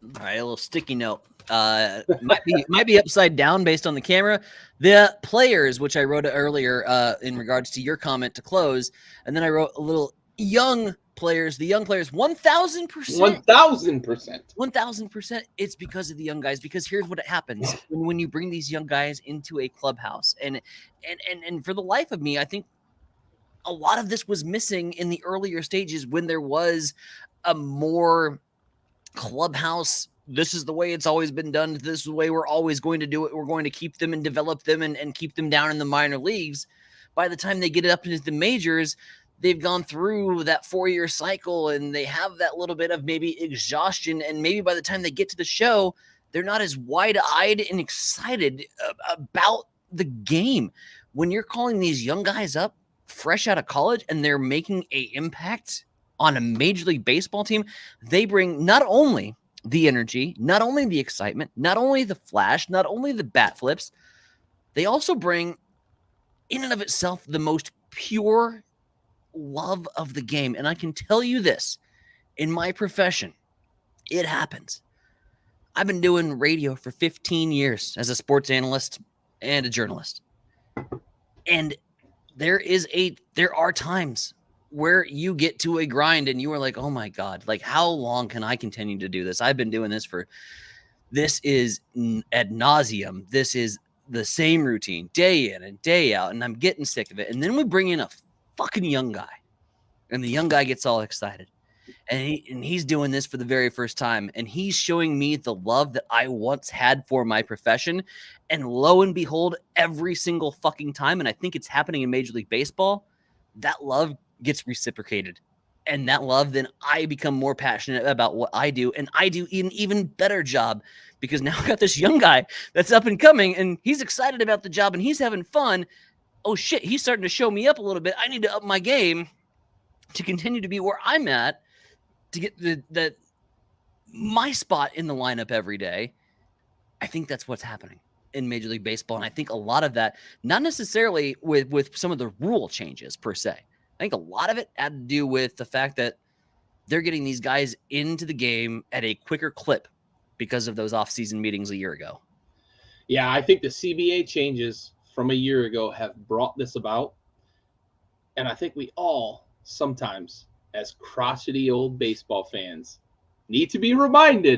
All right, a little sticky note. Might be upside down based on the camera. The players, which I wrote earlier in regards to your comment to close, and then I wrote a little young players. The young players, 1,000%. 1,000%. 1,000%. It's because of the young guys. Because here's what happens when you bring these young guys into a clubhouse, and for the life of me, I think a lot of this was missing in the earlier stages when there was a more clubhouse. This is the way it's always been done. This is the way we're always going to do it. We're going to keep them and develop them and keep them down in the minor leagues. By the time they get it up into the majors, they've gone through that 4-year cycle and they have that little bit of maybe exhaustion. And maybe by the time they get to the show, they're not as wide-eyed and excited about the game. When you're calling these young guys up fresh out of college and they're making an impact on a Major League Baseball team, they bring not only the energy, not only the excitement, not only the flash, not only the bat flips, they also bring, in and of itself, the most pure love of the game. And I can tell you this, in my profession, it happens. I've been doing radio for 15 years as a sports analyst and a journalist. And there are times where you get to a grind and you are like, oh my God, like how long can I continue to do this? I've been doing this is ad nauseum. This is the same routine day in and day out. And I'm getting sick of it. And then we bring in a fucking young guy and the young guy gets all excited and he's doing this for the very first time. And he's showing me the love that I once had for my profession. And lo and behold, every single fucking time, and I think it's happening in Major League Baseball, that love gets reciprocated. And that love, then I become more passionate about what I do. And I do an even better job because now I got this young guy that's up and coming and he's excited about the job and he's having fun. Oh shit, he's starting to show me up a little bit. I need to up my game to continue to be where I'm at to get my spot in the lineup every day. I think that's what's happening in Major League Baseball. And I think a lot of that, not necessarily with some of the rule changes per se. I think a lot of it had to do with the fact that they're getting these guys into the game at a quicker clip because of those off-season meetings a year ago. Yeah, I think the CBA changes from a year ago have brought this about. And I think we all sometimes, as crotchety old baseball fans, need to be reminded